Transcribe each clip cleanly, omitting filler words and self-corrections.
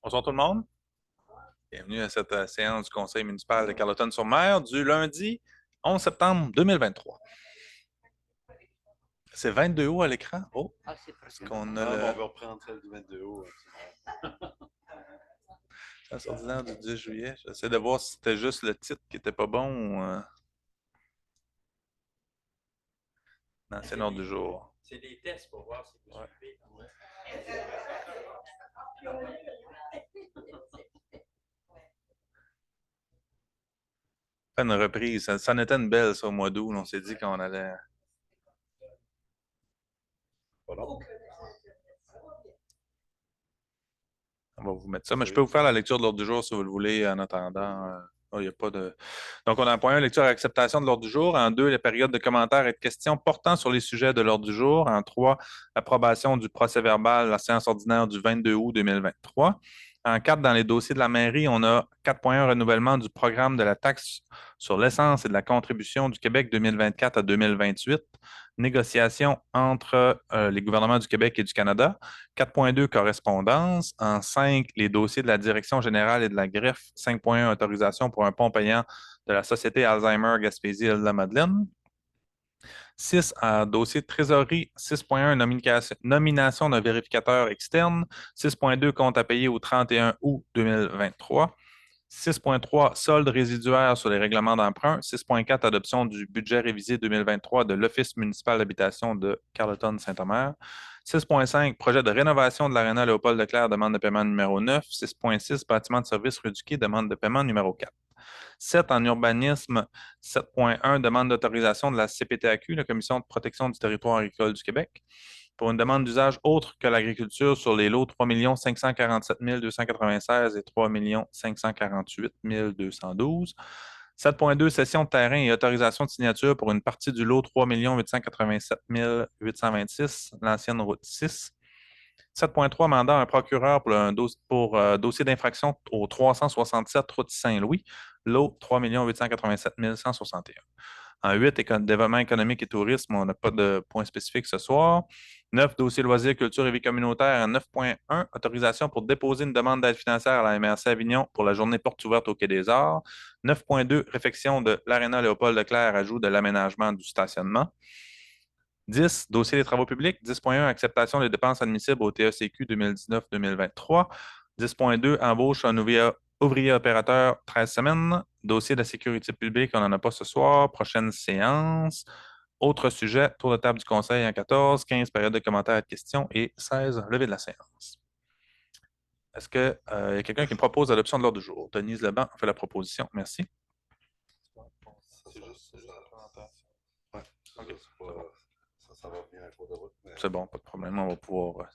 Bonsoir tout le monde. Bienvenue à cette séance du Conseil municipal de Carleton-sur-Mer du lundi 11 septembre 2023. C'est 22 août à l'écran. Oh, est-ce qu'on a On va reprendre celle du 22 août. la séance ordinaire du 10 juillet? J'essaie de voir si c'était juste le titre qui était pas bon ou l'ancien ordre du jour. C'est des tests pour voir si vous suivez. Pas une reprise. Ça en était une belle, ça, au mois d'août. On s'est dit qu'on allait. Voilà. On va vous mettre ça. Mais je peux vous faire la lecture de l'ordre du jour si vous le voulez en attendant. Il y a pas de... Donc, on a en point 1, lecture et acceptation de l'ordre du jour. En 2, les périodes de commentaires et de questions portant sur les sujets de l'ordre du jour. En 3, approbation du procès-verbal de la séance ordinaire du 22 août 2023. En 4, dans les dossiers de la mairie, on a 4.1, renouvellement du programme de la taxe sur l'essence et de la contribution du Québec 2024 à 2028. Négociation entre les gouvernements du Québec et du Canada. 4.2, correspondance. En 5, les dossiers de la Direction générale et de la greffe. 5.1, autorisation pour un pont payant de la Société Alzheimer Gaspésie-Île-de-la-Madeleine. 6, dossier de trésorerie. 6.1, nomination d'un vérificateur externe. 6.2, compte à payer au 31 août 2023. 6.3, solde résiduaire sur les règlements d'emprunt. 6.4, adoption du budget révisé 2023 de l'Office municipal d'habitation de Carleton-Saint-Omer. 6.5, projet de rénovation de l'aréna Léopold-Leclerc, demande de paiement numéro 9. 6.6, bâtiment de service Ruduquet, demande de paiement numéro 4. 7, en urbanisme. 7.1, demande d'autorisation de la CPTAQ, la Commission de protection du territoire agricole du Québec, pour une demande d'usage autre que l'agriculture sur les lots 3 547 296 et 3 548 212. 7.2, cession de terrain et autorisation de signature pour une partie du lot 3 887 826, l'ancienne route 6. 7.3, mandat à un procureur pour dossier d'infraction au 367 route Saint-Louis, lot 3 887 161. En 8, développement économique et tourisme, on n'a pas de point spécifique ce soir. 9, dossier loisirs, culture et vie communautaire. 9.1, autorisation pour déposer une demande d'aide financière à la MRC Avignon pour la journée porte ouverte au Quai des Arts. 9.2, réfection de l'Aréna Léopold-Leclerc, ajout de l'aménagement du stationnement. 10, dossier des travaux publics. 10.1, acceptation des dépenses admissibles au TECQ 2019-2023. 10.2, embauche un ouvrier opérateur 13 semaines. Dossier de la sécurité publique, on n'en a pas ce soir. Prochaine séance. Autre sujet, tour de table du conseil en 14, 15 périodes de commentaires et de questions et 16 levée de la séance. Est-ce qu'il y a quelqu'un qui me propose l'adoption de l'ordre du jour? Denise Leban fait la proposition. Merci. C'est juste la présentation. Ouais, okay. Ça va venir à cours de route. Mais... C'est bon, pas de problème. On va pouvoir.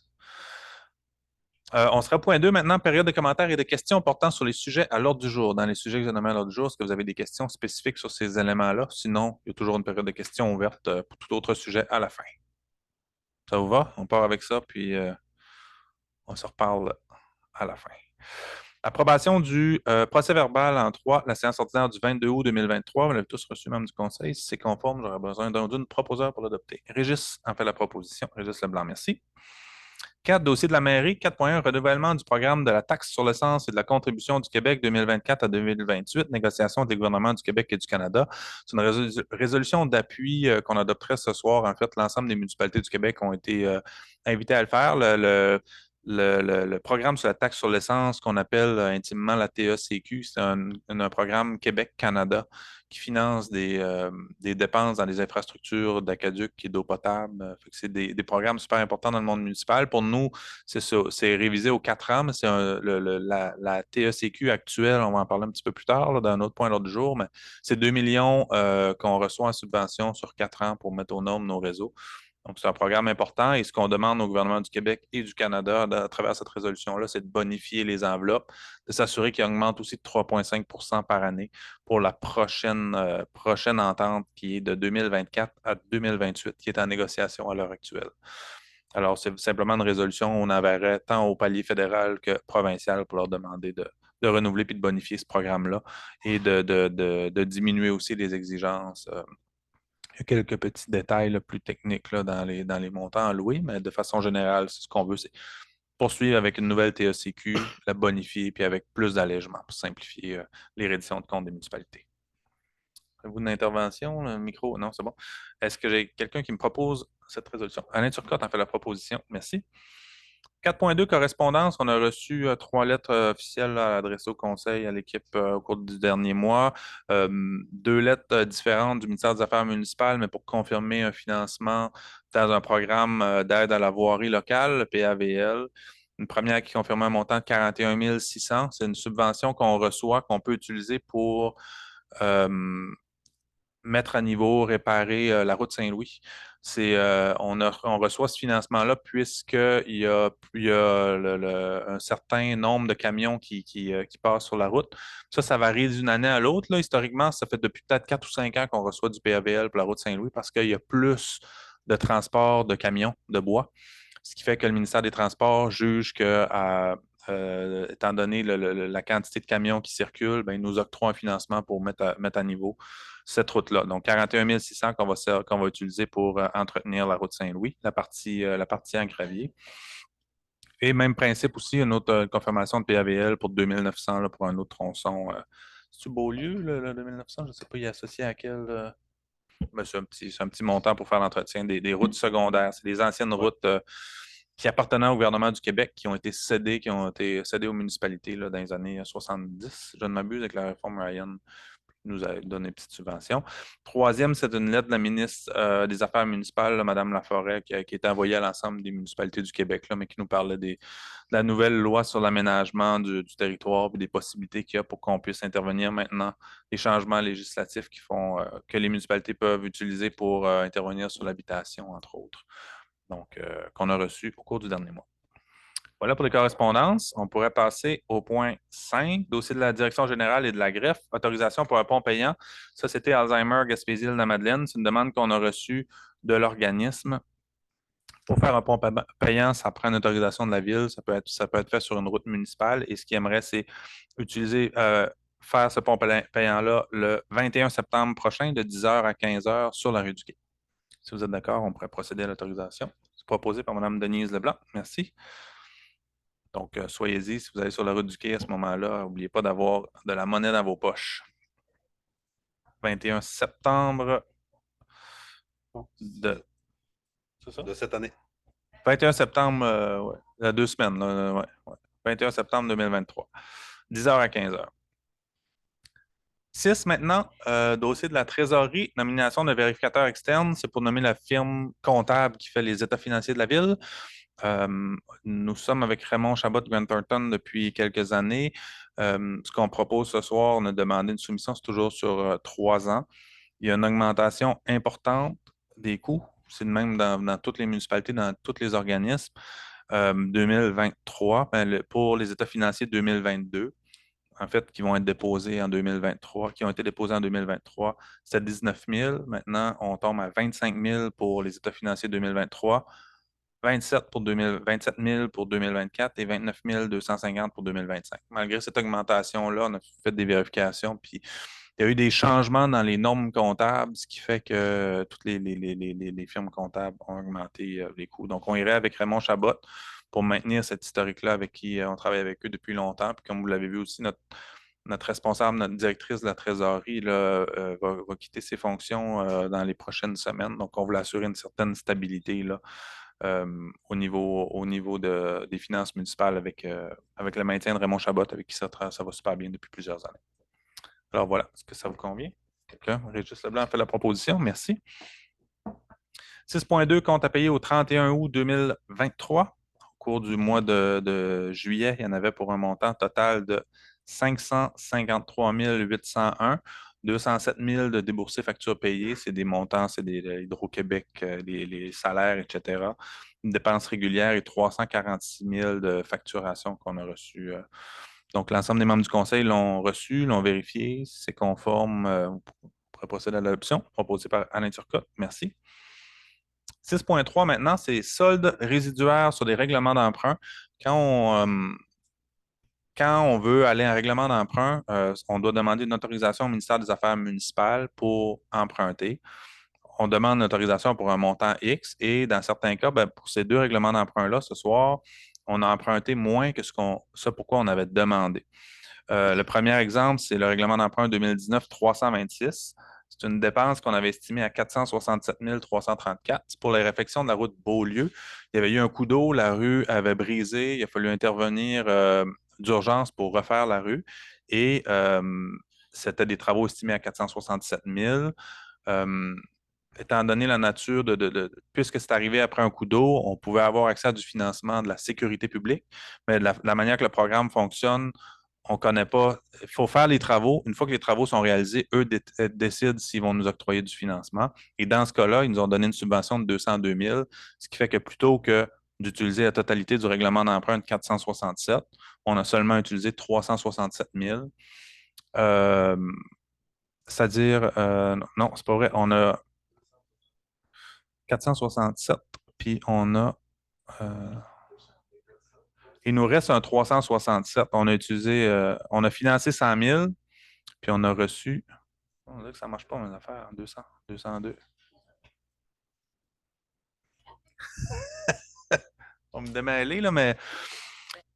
On sera au point 2 maintenant, période de commentaires et de questions portant sur les sujets à l'ordre du jour. Dans les sujets que j'ai nommés à l'ordre du jour, est-ce que vous avez des questions spécifiques sur ces éléments-là? Sinon, il y a toujours une période de questions ouverte pour tout autre sujet à la fin. Ça vous va? On part avec ça, puis on se reparle à la fin. Approbation du procès-verbal en 3, la séance ordinaire du 22 août 2023. Vous l'avez tous reçu, membre du conseil. Si c'est conforme, j'aurai besoin d'une proposeur pour l'adopter. Régis en fait la proposition. Régis Leblanc, merci. 4, dossier de la mairie. 4.1, renouvellement du programme de la taxe sur l'essence et de la contribution du Québec 2024 à 2028, négociation des gouvernements du Québec et du Canada. C'est une résolution d'appui qu'on adopterait ce soir. En fait, l'ensemble des municipalités du Québec ont été invitées à le faire. Le programme sur la taxe sur l'essence qu'on appelle intimement la TECQ, c'est un programme Québec-Canada qui finance des dépenses dans les infrastructures d'aqueduc et d'eau potable. C'est des programmes super importants dans le monde municipal. Pour nous, c'est révisé aux 4 ans, mais c'est la TECQ actuelle, on va en parler un petit peu plus tard, là, dans un autre point de l'ordre du jour, mais c'est 2 millions qu'on reçoit en subvention sur 4 ans pour mettre aux normes nos réseaux. Donc, c'est un programme important et ce qu'on demande au gouvernement du Québec et du Canada à travers cette résolution-là, c'est de bonifier les enveloppes, de s'assurer qu'ils augmentent aussi de 3,5 par année pour la prochaine entente qui est de 2024 à 2028, qui est en négociation à l'heure actuelle. Alors, c'est simplement une résolution où on enverrait tant au palier fédéral que provincial pour leur demander de renouveler puis de bonifier ce programme-là et de diminuer aussi les exigences. Il y a quelques petits détails là, plus techniques là, dans les montants alloués, mais de façon générale, c'est ce qu'on veut, c'est poursuivre avec une nouvelle TACQ, la bonifier, puis avec plus d'allègement pour simplifier les redditions de comptes des municipalités. Avez-vous une intervention, le micro? Non, c'est bon. Est-ce que j'ai quelqu'un qui me propose cette résolution? Alain Turcotte en fait la proposition. Merci. 4.2, correspondance. On a reçu 3 lettres officielles adressées au conseil, à l'équipe au cours du dernier mois. 2 lettres différentes du ministère des Affaires municipales, mais pour confirmer un financement dans un programme d'aide à la voirie locale, le PAVL. Une première qui confirmait un montant de 41 600. C'est une subvention qu'on reçoit, qu'on peut utiliser pour euh, mettre à niveau, réparer la route Saint-Louis. On reçoit ce financement-là puisqu'il y a un certain nombre de camions qui passent sur la route. Ça varie d'une année à l'autre. Là. Historiquement, ça fait depuis peut-être 4 ou 5 ans qu'on reçoit du PAVL pour la route Saint-Louis parce qu'il y a plus de transport de camions de bois. Ce qui fait que le ministère des Transports juge que, étant donné la quantité de camions qui circulent, ben, il nous octroie un financement pour mettre à niveau cette route-là. Donc, 41 600 qu'on va utiliser pour entretenir la route Saint-Louis, la partie en gravier. Et même principe aussi, une autre confirmation de PAVL pour 2900 là, pour un autre tronçon. C'est-tu Beaulieu, le 2900? Je ne sais pas, il est associé à quel... Ben, c'est un petit montant pour faire l'entretien des routes secondaires. C'est des anciennes routes qui appartenaient au gouvernement du Québec, qui ont été cédées aux municipalités là, dans les années 70, si je ne m'abuse, avec la réforme Ryan nous a donné une petite subvention. Troisième, c'est une lettre de la ministre des Affaires municipales, là, Mme Laforêt, qui a été envoyée à l'ensemble des municipalités du Québec, là, mais qui nous parlait de la nouvelle loi sur l'aménagement du territoire et des possibilités qu'il y a pour qu'on puisse intervenir maintenant, les changements législatifs qui font que les municipalités peuvent utiliser pour intervenir sur l'habitation, entre autres. Donc, qu'on a reçu au cours du dernier mois. Voilà pour les correspondances. On pourrait passer au point 5, dossier de la Direction générale et de la greffe, autorisation pour un pont payant. Ça, c'était Alzheimer, Gaspésie-Île-de-la-Madeleine. C'est une demande qu'on a reçue de l'organisme. Pour faire un pont payant, ça prend une autorisation de la ville. Ça peut être fait sur une route municipale. Et ce qu'il aimerait, c'est faire ce pont payant-là le 21 septembre prochain, de 10h à 15h sur la rue du Quai. Si vous êtes d'accord, on pourrait procéder à l'autorisation. C'est proposé par Mme Denise Leblanc. Merci. Donc, soyez-y, si vous allez sur la route du Quai à ce moment-là, n'oubliez pas d'avoir de la monnaie dans vos poches. 21 septembre de... C'est ça? De cette année. 21 septembre, ouais, il y a 2 semaines. Là, ouais. 21 septembre 2023. 10h à 15h. 6 maintenant, dossier de la trésorerie, nomination de vérificateur externe. C'est pour nommer la firme comptable qui fait les états financiers de la ville. Nous sommes avec Raymond Chabot-Grant Thornton depuis quelques années. Ce qu'on propose ce soir, on a demandé une soumission, c'est toujours sur 3 ans. Il y a une augmentation importante des coûts. C'est le même dans toutes les municipalités, dans tous les organismes. 2023, pour les états financiers 2022, en fait, qui vont être déposés en 2023, qui ont été déposés en 2023, c'était 19 000. Maintenant, on tombe à 25 000 pour les états financiers 2023. 27 27 000 pour 2024 et 29 250 pour 2025. Malgré cette augmentation-là, on a fait des vérifications, puis il y a eu des changements dans les normes comptables, ce qui fait que toutes les firmes comptables ont augmenté les coûts. Donc, on irait avec Raymond Chabot pour maintenir cette historique-là avec qui on travaille avec eux depuis longtemps. Puis comme vous l'avez vu aussi, notre responsable, notre directrice de la trésorerie là, va quitter ses fonctions dans les prochaines semaines. Donc, on voulait assurer une certaine stabilité là, au niveau des finances municipales avec le maintien de Raymond Chabot, avec qui ça va super bien depuis plusieurs années. Alors voilà, est-ce que ça vous convient? Quelqu'un? Régis Leblanc a fait la proposition, merci. 6.2, compte à payer au 31 août 2023. Au cours du mois de juillet, il y en avait pour un montant total de 553 801. 207 000 de déboursés factures payées, c'est des montants, c'est des Hydro-Québec, les salaires, etc. Une dépense régulière et 346 000 de facturation qu'on a reçues. Donc, l'ensemble des membres du conseil l'ont reçu, l'ont vérifié, c'est conforme. On pourrait procéder à l'adoption proposée par Alain Turcotte. Merci. 6.3 maintenant, c'est solde résiduaire sur des règlements d'emprunt. Quand on veut aller en règlement d'emprunt, on doit demander une autorisation au ministère des Affaires municipales pour emprunter. On demande une autorisation pour un montant X et dans certains cas, pour ces 2 règlements d'emprunt-là, ce soir, On a emprunté moins que ce pourquoi on avait demandé. Le premier exemple, c'est le règlement d'emprunt 2019-326. C'est une dépense qu'on avait estimée à 467 334. C'est pour les réfections de la route Beaulieu. Il y avait eu un coup d'eau, la rue avait brisé, il a fallu intervenir d'urgence pour refaire la rue. Et c'était des travaux estimés à 467 000. Euh, Étant donné la nature puisque c'est arrivé après un coup d'eau, on pouvait avoir accès à du financement de la sécurité publique, mais la manière que le programme fonctionne, on ne connaît pas. Il faut faire les travaux. Une fois que les travaux sont réalisés, eux décident s'ils vont nous octroyer du financement. Et dans ce cas-là, ils nous ont donné une subvention de 202 000, ce qui fait que plutôt que d'utiliser la totalité du règlement d'emprunt de 467, on a seulement utilisé 367 000. C'est-à-dire, non, c'est pas vrai, on a 467, puis on a, euh, il nous reste un 367. On a financé 100 000, puis on a reçu, on dirait que ça ne marche pas, mes affaires, 200, 202. On me démêler, là, mais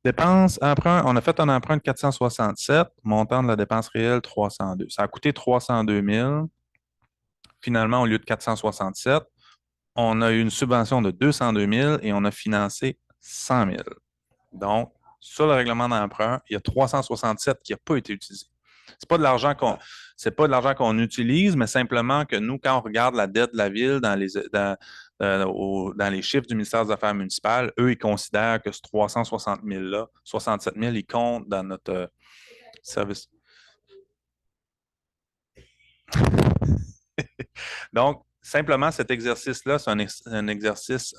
dépenses, emprunt, on a fait un emprunt de 467, montant de la dépense réelle 302. Ça a coûté 302 000. Finalement, au lieu de 467, on a eu une subvention de 202 000 et on a financé 100 000. Donc, sur le règlement d'emprunt, il y a 367 qui n'a pas été utilisé. C'est pas de l'argent qu'on utilise, mais simplement que nous, quand on regarde la dette de la ville dans les chiffres du ministère des Affaires municipales, eux, ils considèrent que ce 360 000-là, 67 000, ils comptent dans notre service. Donc, simplement, cet exercice-là, c'est un exercice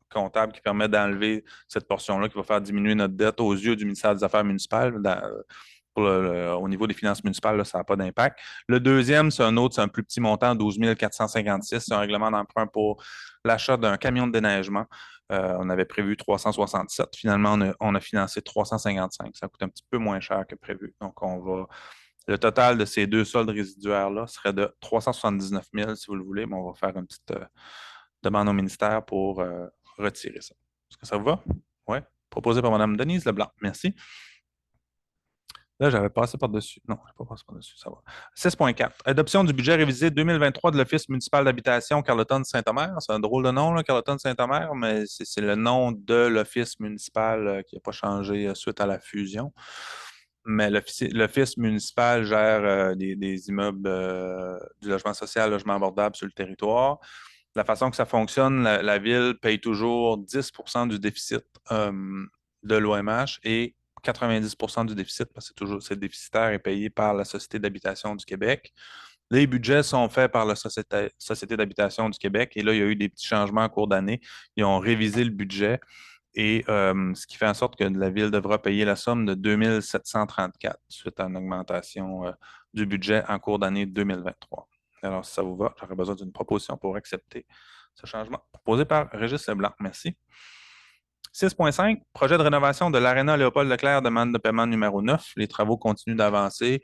comptable qui permet d'enlever cette portion-là qui va faire diminuer notre dette aux yeux du ministère des Affaires municipales. Au niveau des finances municipales, là, ça n'a pas d'impact. Le deuxième, c'est un plus petit montant, 12 456. C'est un règlement d'emprunt pour l'achat d'un camion de déneigement. On avait prévu 367. Finalement, on a financé 355. Ça coûte un petit peu moins cher que prévu. Donc, le total de ces deux soldes résiduaires-là serait de 379 000, si vous le voulez, mais on va faire une petite demande au ministère pour retirer ça. Est-ce que ça vous va? Oui. Proposé par Mme Denise Leblanc. Merci. Là, j'avais passé par-dessus. Non, je n'ai pas passé par-dessus, ça va. 6.4. Adoption du budget révisé 2023 de l'Office municipal d'habitation Carleton-Saint-Omer. C'est un drôle de nom, là, Carleton-Saint-Omer, mais c'est le nom de l'Office municipal qui n'a pas changé suite à la fusion. Mais l'Office municipal gère des immeubles du logement social, logement abordable sur le territoire. La façon que ça fonctionne, la ville paye toujours 10 du déficit de l'OMH et 90 du déficit, parce que c'est déficitaire, est payé par la Société d'habitation du Québec. Les budgets sont faits par la Société d'habitation du Québec et là, il y a eu des petits changements en cours d'année. Ils ont révisé le budget et ce qui fait en sorte que la Ville devra payer la somme de 2 734 suite à une augmentation du budget en cours d'année 2023. Alors, si ça vous va, j'aurais besoin d'une proposition pour accepter ce changement proposé par Régis Leblanc. Merci. 6.5, projet de rénovation de l'Aréna Léopold Leclerc, demande de paiement numéro 9. Les travaux continuent d'avancer.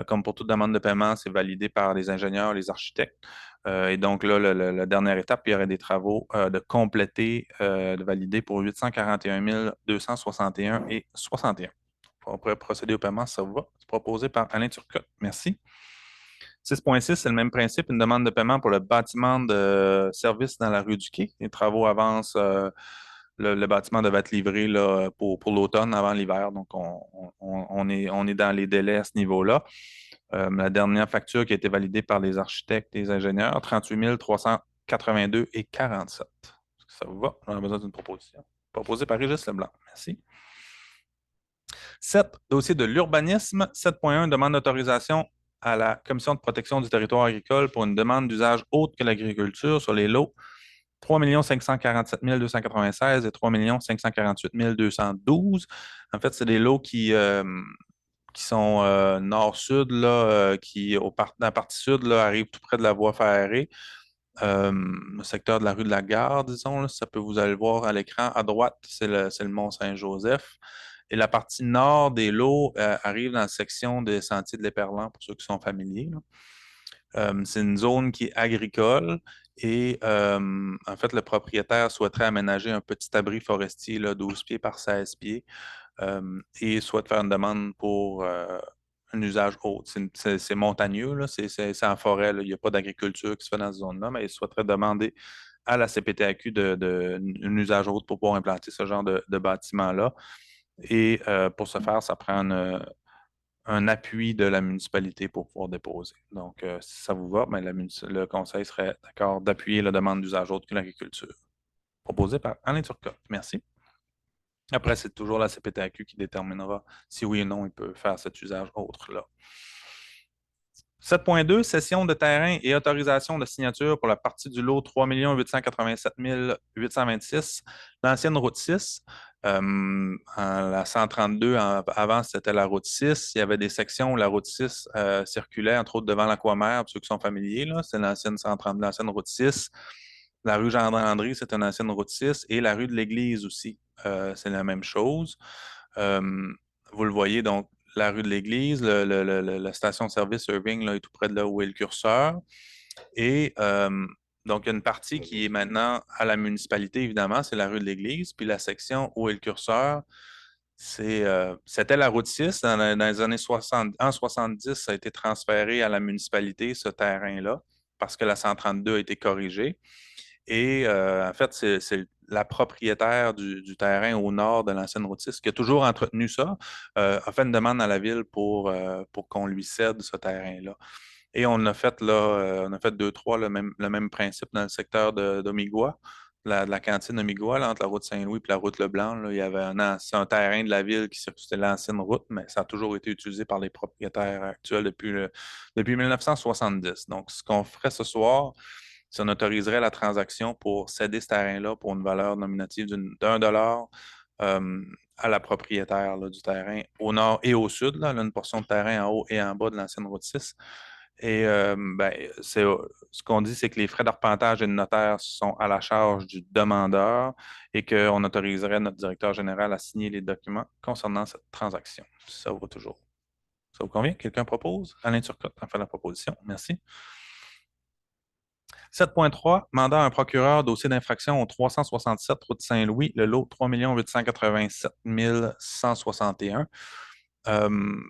Comme pour toute demande de paiement, c'est validé par les ingénieurs, les architectes. Et donc là, la dernière étape, il y aurait des travaux de compléter, de valider pour 841 261 et 61. On pourrait procéder au paiement si ça vous va. C'est proposé par Alain Turcotte. Merci. 6.6, c'est le même principe, une demande de paiement pour le bâtiment de service dans la rue du Quai. Les travaux avancent. Le bâtiment devait être livré là, pour l'automne avant l'hiver. Donc, on est dans les délais à ce niveau-là. La dernière facture qui a été validée par les architectes et les ingénieurs, 38 382 et 47. Est-ce que ça vous va? On a besoin d'une proposition. Proposée par Régis Leblanc. Merci. 7. Dossier de l'urbanisme. 7.1. Demande d'autorisation à la Commission de protection du territoire agricole pour une demande d'usage autre que l'agriculture sur les lots 3 547 296 et 3 548 212. En fait, c'est des lots qui sont nord-sud, là, dans la partie sud, là, arrivent tout près de la voie ferrée. Le secteur de la rue de la Gare, disons, là, ça peut vous allez le voir à l'écran. À droite, c'est le Mont-Saint-Joseph. Et la partie nord des lots arrive dans la section des Sentiers de l'Éperlan, pour ceux qui sont familiers, là. C'est une zone qui est agricole et en fait, le propriétaire souhaiterait aménager un petit abri forestier, là, 12 pieds par 16 pieds et souhaite faire une demande pour un usage autre. C'est montagneux, là, c'est en forêt, là. Il n'y a pas d'agriculture qui se fait dans cette zone-là, mais il souhaiterait demander à la CPTAQ un usage autre pour pouvoir implanter ce genre de bâtiment-là. Et pour ce faire, ça prend un appui de la municipalité pour pouvoir déposer. Donc, si ça vous va, ben, le conseil serait d'accord d'appuyer la demande d'usage autre que l'agriculture. Proposé par Alain Turcotte. Merci. Après, c'est toujours la CPTAQ qui déterminera si oui ou non il peut faire cet usage autre-là. 7.2, cession de terrain et autorisation de signature pour la partie du lot 3 887 826, l'ancienne route 6. La 132, avant, c'était la route 6. Il y avait des sections où la route 6 circulait, entre autres devant l'Aquamère, pour ceux qui sont familiers, là, c'est l'ancienne 132, l'ancienne route 6. La rue Jean-André, c'est une ancienne route 6. Et la rue de l'Église aussi, c'est la même chose. Vous le voyez, donc, la rue de l'Église, la station-service Irving là, est tout près de là où est le curseur. Et donc, il y a une partie qui est maintenant à la municipalité, évidemment, c'est la rue de l'Église. Puis la section où est le curseur, c'était la route 6. Dans les années 60, en 70, ça a été transféré à la municipalité, ce terrain-là, parce que la 132 a été corrigée. Et en fait, c'est la propriétaire du terrain au nord de l'ancienne route 6 qui a toujours entretenu ça, a fait une demande à la ville pour qu'on lui cède ce terrain-là. Et on a fait là, on a fait deux, trois, le même principe dans le secteur d'Omigua, de la cantine Omigua, là, entre la route Saint-Louis et la route Leblanc. Là, il y avait c'est un terrain de la ville c'était l'ancienne route, mais ça a toujours été utilisé par les propriétaires actuels depuis 1970. Donc, ce qu'on ferait ce soir, c'est on autoriserait la transaction pour céder ce terrain-là pour une valeur nominative d'1 dollar à la propriétaire là, du terrain au nord et au sud. Là, elle a une portion de terrain en haut et en bas de l'ancienne route 6. Et ben, ce qu'on dit, c'est que les frais d'arpentage et de notaire sont à la charge du demandeur et qu'on autoriserait notre directeur général à signer les documents concernant cette transaction. Ça va toujours. Ça vous convient? Quelqu'un propose? Alain Turcotte en fait la proposition. Merci. 7.3, mandat à un procureur, dossier d'infraction au 367 route Saint-Louis, le lot 3 887 161. Là,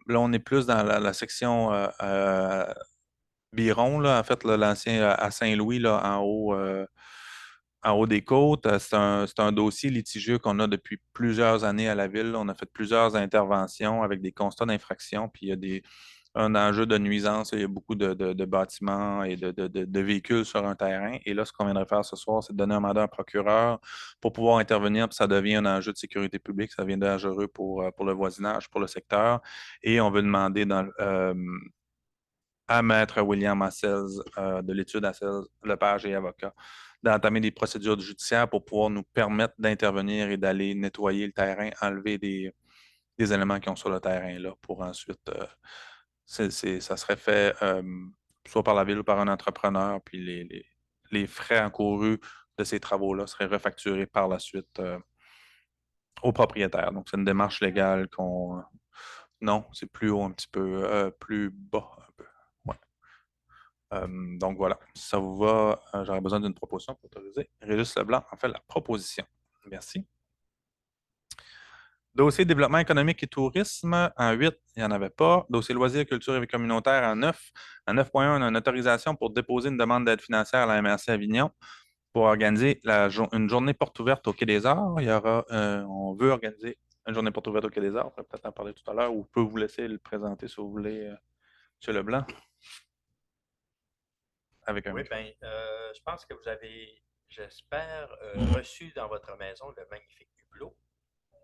on est plus dans la section Biron, là, en fait, là, l'ancien à Saint-Louis, là, en haut des côtes. C'est un dossier litigieux qu'on a depuis plusieurs années à la ville. On a fait plusieurs interventions avec des constats d'infraction, puis il y a un enjeu de nuisance. Il y a beaucoup de bâtiments et de véhicules sur un terrain. Et là, ce qu'on viendrait faire ce soir, c'est de donner un mandat à un procureur pour pouvoir intervenir, puis ça devient un enjeu de sécurité publique. Ça devient dangereux pour le voisinage, pour le secteur. Et on veut demander à Maître William Massels de l'étude Massels, Lepage et avocat, d'entamer des procédures judiciaires pour pouvoir nous permettre d'intervenir et d'aller nettoyer le terrain, enlever des éléments qui sont sur le terrain là, pour ensuite, ça serait fait soit par la ville ou par un entrepreneur, puis les frais encourus de ces travaux-là seraient refacturés par la suite au propriétaire. Donc, c'est une démarche légale qu'on... Non, c'est plus haut un petit peu, plus bas un peu. Ouais. Donc voilà, si ça vous va, j'aurais besoin d'une proposition pour autoriser. Régis Leblanc en fait la proposition. Merci. Dossier développement économique et tourisme, en 8, il n'y en avait pas. Dossier loisirs, culture et vie communautaire, en 9. En 9.1, on a une autorisation pour déposer une demande d'aide financière à la MRC Avignon pour organiser une journée porte ouverte au Quai des Arts. On veut organiser une journée porte ouverte au Quai des Arts. On pourrait peut-être en parler tout à l'heure ou je peux vous laisser le présenter si vous voulez, M. Leblanc. Avec un Oui, micro. bien, je pense que vous avez, j'espère, reçu dans votre maison le magnifique hublot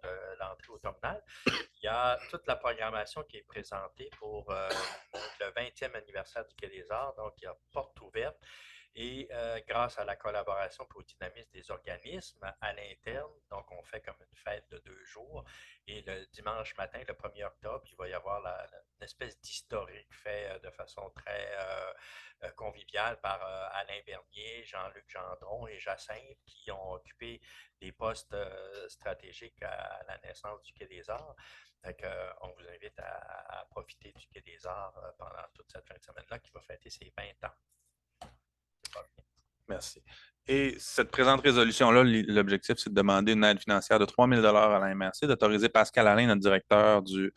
de l'entrée au terminal. Il y a toute la programmation qui est présentée pour le 20e anniversaire du Quai des Arts. Donc, il y a porte ouverte. Et grâce à la collaboration et au dynamisme des organismes à l'interne, donc on fait comme une fête de 2 jours. Et le dimanche matin, le 1er octobre, il va y avoir une espèce d'historique fait de façon très conviviale par Alain Bernier, Jean-Luc Gendron et Jacinthe qui ont occupé des postes stratégiques à la naissance du Quai des Arts. Donc, on vous invite à profiter du Quai des Arts pendant toute cette fin de semaine-là l'Arena qui va fêter ses 20 ans. C'est pas bien. Merci. Et cette présente résolution-là, l'objectif, c'est de demander une aide financière de 3 000 à la MRC, d'autoriser Pascal Alain, notre directeur du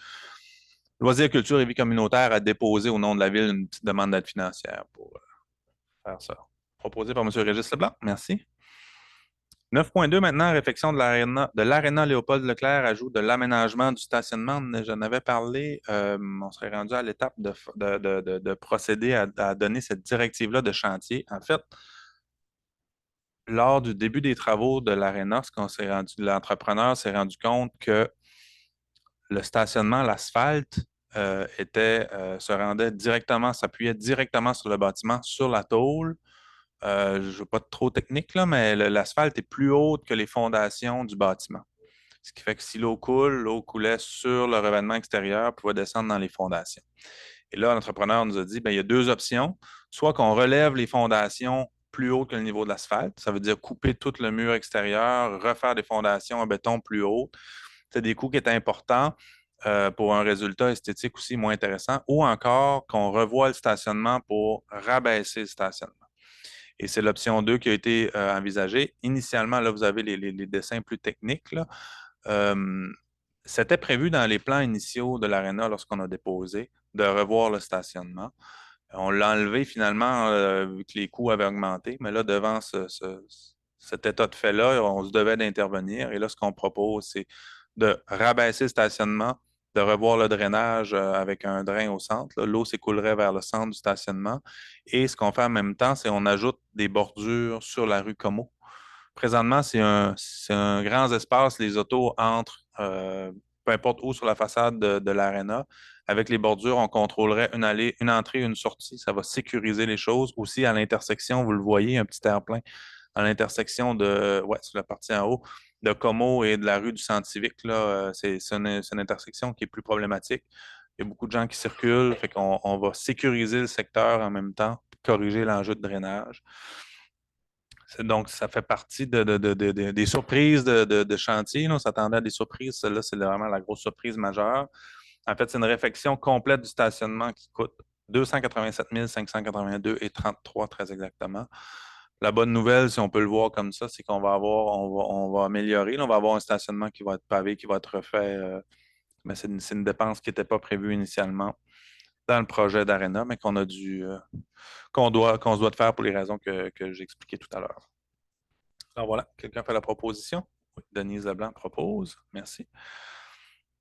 Loisirs, Culture et Vie communautaire, à déposer au nom de la Ville une petite demande d'aide financière pour faire ça. Proposé par M. Régis Leblanc. Merci. 9.2 maintenant, réfection de l'Arena Léopold Leclerc, ajout de l'aménagement du stationnement. J'en avais parlé. On serait rendu à l'étape de procéder à donner cette directive-là de chantier. En fait, lors du début des travaux de l'Arena, l'entrepreneur s'est rendu compte que le stationnement, l'asphalte, s'appuyait directement sur le bâtiment, sur la tôle. Je ne veux pas être trop technique, là, mais l'asphalte est plus haute que les fondations du bâtiment. Ce qui fait que si l'eau coule, l'eau coulait sur le revêtement extérieur, pouvait descendre dans les fondations. Et là, l'entrepreneur nous a dit, bien, il y a deux options. Soit qu'on relève les fondations plus haut que le niveau de l'asphalte, ça veut dire couper tout le mur extérieur, refaire des fondations en béton plus hautes. C'est des coûts qui étaient importants pour un résultat esthétique aussi moins intéressant, ou encore qu'on revoie le stationnement pour rabaisser le stationnement. Et c'est l'option 2 qui a été envisagée. Initialement, là, vous avez les dessins plus techniques, là. C'était prévu dans les plans initiaux de l'Arena lorsqu'on a déposé de revoir le stationnement. On l'a enlevé finalement vu que les coûts avaient augmenté, mais là, devant cet état de fait-là, on se devait d'intervenir. Et là, ce qu'on propose, c'est de rabaisser le stationnement, de revoir le drainage avec un drain au centre. L'eau s'écoulerait vers le centre du stationnement. Et ce qu'on fait en même temps, c'est qu'on ajoute des bordures sur la rue Comeau. Présentement, c'est un grand espace. Les autos entrent, peu importe où, sur la façade de l'Arena. Avec les bordures, on contrôlerait une entrée et une sortie. Ça va sécuriser les choses. Aussi, à l'intersection, vous le voyez, un petit air-plein à l'intersection sur la partie en haut, de Como et de la rue du Centre civique. Là, c'est une intersection qui est plus problématique. Il y a beaucoup de gens qui circulent, fait qu'on va sécuriser le secteur en même temps, corriger l'enjeu de drainage. Donc, ça fait partie des surprises de chantier. Là. On s'attendait à des surprises. Celle-là, c'est vraiment la grosse surprise majeure. En fait, c'est une réfection complète du stationnement qui coûte 287 582 et 33 très exactement. La bonne nouvelle, si on peut le voir comme ça, c'est on va améliorer. Là, on va avoir un stationnement qui va être pavé, qui va être refait. Mais c'est une dépense qui n'était pas prévue initialement dans le projet d'Arena, mais qu'on se doit de faire pour les raisons que j'ai expliquées tout à l'heure. Alors voilà, quelqu'un fait la proposition? Oui, Denise Leblanc propose. Merci.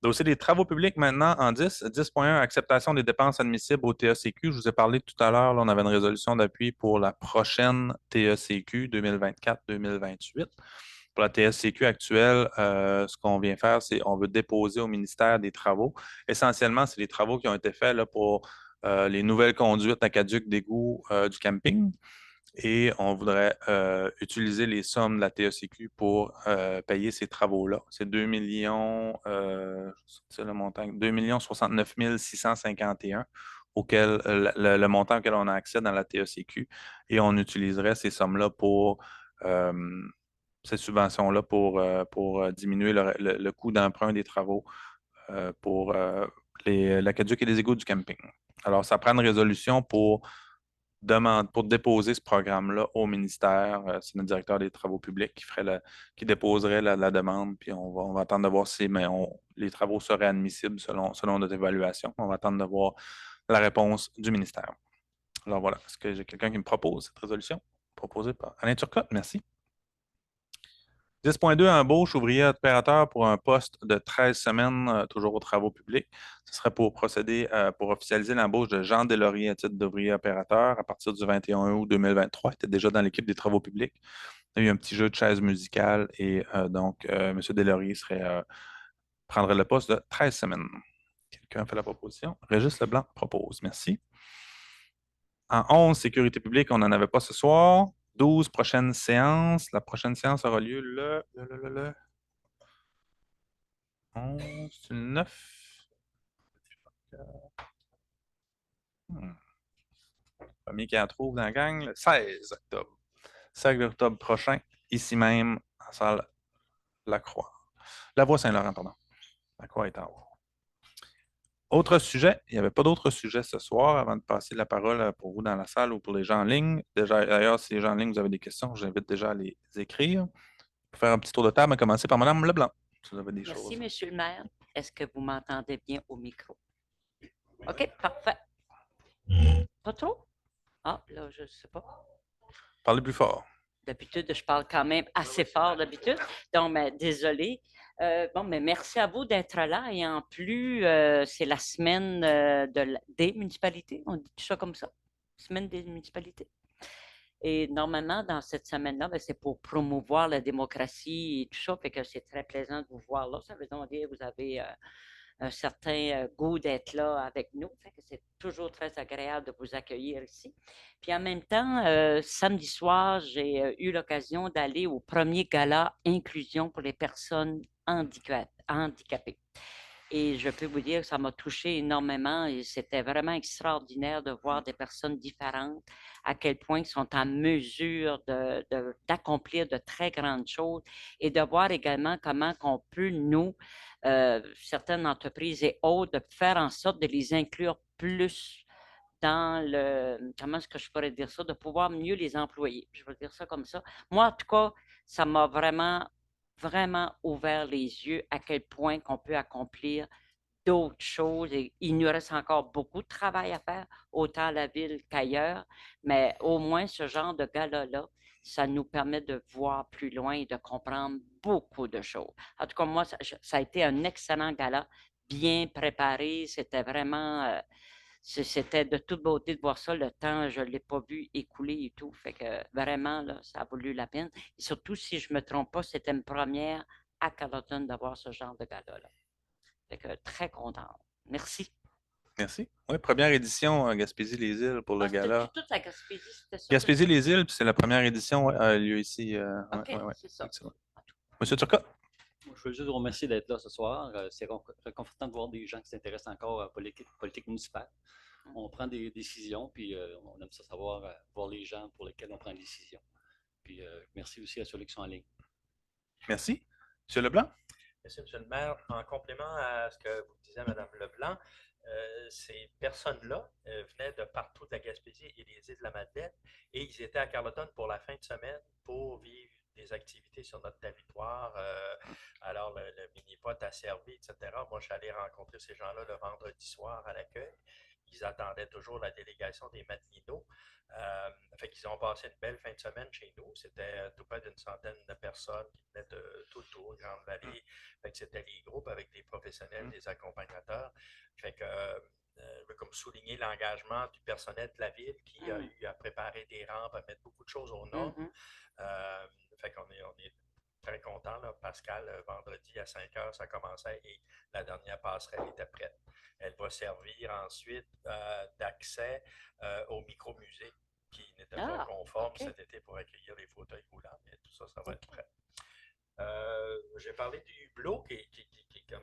Dossier des travaux publics maintenant en 10. 10.1, acceptation des dépenses admissibles au TECQ. Je vous ai parlé tout à l'heure, on avait une résolution d'appui pour la prochaine TECQ 2024-2028. Pour la TSCQ actuelle, ce qu'on vient faire, c'est qu'on veut déposer au ministère des Travaux. Essentiellement, c'est les travaux qui ont été faits là, pour les nouvelles conduites aqueducs d'égout du camping. Et on voudrait utiliser les sommes de la TECQ pour payer ces travaux-là. C'est 2 millions, c'est le montant, 2 69 651 auquel, le montant auquel on a accès dans la TECQ. Et on utiliserait ces sommes-là pour ces subventions-là pour diminuer le coût d'emprunt des travaux pour l'aqueduc et les égouts du camping. Alors, ça prend une résolution pour déposer ce programme-là au ministère. C'est notre directeur des travaux publics qui déposerait la demande, puis on va attendre de voir si les travaux seraient admissibles selon notre évaluation. On va attendre de voir la réponse du ministère. Alors voilà, est-ce que j'ai quelqu'un qui me propose cette résolution? Proposée par Alain Turcotte, merci. 10.2, embauche ouvrier opérateur pour un poste de 13 semaines, toujours aux travaux publics. Ce serait pour procéder, pour officialiser l'embauche de Jean Deslauriers à titre d'ouvrier opérateur à partir du 21 août 2023. Il était déjà dans l'équipe des travaux publics. Il y a eu un petit jeu de chaises musicales et donc M. Deslauriers prendrait le poste de 13 semaines. Quelqu'un fait la proposition? Régis Leblanc propose. Merci. En 11, sécurité publique, on n'en avait pas ce soir. 12, prochaine séance. La prochaine séance aura lieu le 11, le 9. Premier qui en trouve dans la gang, le 16 octobre. 16 octobre prochain, ici même, en salle Lacroix. La Voie Saint-Laurent, pardon. Lacroix est en haut. Autre sujet, il n'y avait pas d'autres sujets ce soir avant de passer la parole pour vous dans la salle ou pour les gens en ligne. Déjà, d'ailleurs, si les gens en ligne, vous avez des questions, j'invite déjà à les écrire. Pour faire un petit tour de table, à commencer par Mme Leblanc, si vous avez des Merci, choses. Monsieur le maire. Est-ce que vous m'entendez bien au micro? OK, parfait. Pas trop? Ah, là, je ne sais pas. Parlez plus fort. D'habitude, je parle quand même assez fort d'habitude. Donc, désolé. Bon, mais merci à vous d'être là. Et en plus, c'est la semaine des municipalités. On dit ça comme ça? Semaine des municipalités. Et normalement, dans cette semaine-là, ben, c'est pour promouvoir la démocratie et tout ça. Fait que c'est très plaisant de vous voir là. Ça veut donc dire que vous avez un certain goût d'être là avec nous. Fait que c'est toujours très agréable de vous accueillir ici. Puis en même temps, samedi soir, j'ai eu l'occasion d'aller au premier gala inclusion pour les personnes handicapées. Et je peux vous dire que ça m'a touché énormément et c'était vraiment extraordinaire de voir des personnes différentes, à quel point ils sont en mesure d'accomplir de très grandes choses et de voir également comment on peut, nous, certaines entreprises et autres, de faire en sorte de les inclure plus dans comment est-ce que je pourrais dire ça, de pouvoir mieux les employer. Je veux dire ça comme ça. Moi, en tout cas, ça m'a vraiment ouvert les yeux à quel point qu'on peut accomplir d'autres choses. Et il nous reste encore beaucoup de travail à faire, autant à la ville qu'ailleurs, mais au moins ce genre de gala-là, ça nous permet de voir plus loin et de comprendre beaucoup de choses. En tout cas, moi, ça a été un excellent gala, bien préparé. C'était vraiment, c'était de toute beauté de voir ça. Le temps, je ne l'ai pas vu écouler et tout. Fait que vraiment, là, ça a valu la peine. Et surtout, si je ne me trompe pas, c'était une première à Carleton d'avoir ce genre de gala-là. Fait que très contente. Merci. Merci. Oui, première édition à Gaspésie-les-Îles pour le gala. Toute la Gaspésie, c'était ça? Gaspésie-les-Îles, puis c'est la première édition, ouais, a lieu ici. OK, ouais, c'est ça. excellent. Monsieur Turcotte? Je veux juste vous remercier d'être là ce soir. C'est réconfortant de voir des gens qui s'intéressent encore à la politique municipale. On prend des décisions, puis on aime ça savoir, voir les gens pour lesquels on prend des décisions. Puis merci aussi à ceux qui sont en ligne. Merci. Monsieur Leblanc? Merci, M. le maire. En complément à ce que vous disiez, Mme Leblanc, ces personnes-là venaient de partout de la Gaspésie et des îles de la Madeleine et ils étaient à Carleton pour la fin de semaine pour vivre des activités sur notre territoire. Alors, le mini-pot a servi, etc. Moi, j'allais rencontrer ces gens-là le vendredi soir à l'accueil. Ils attendaient toujours la délégation des Madelinots. Fait qu'ils ont passé une belle fin de semaine chez nous. C'était tout près d'une centaine de personnes qui venaient de tout autour, Grande-Vallée. Fait que c'était les groupes avec des professionnels, des accompagnateurs. Fait que je veux comme souligner l'engagement du personnel de la ville qui a eu à préparer des rampes, à mettre beaucoup de choses aux normes. Fait qu'on est très content. Là. Pascal, vendredi à 5 heures, ça commençait et la dernière passerelle était prête. Elle va servir ensuite d'accès au micro-musée qui n'était pas conforme cet été pour accueillir les fauteuils roulants, mais tout ça, ça va être prêt. J'ai parlé du hublot qui est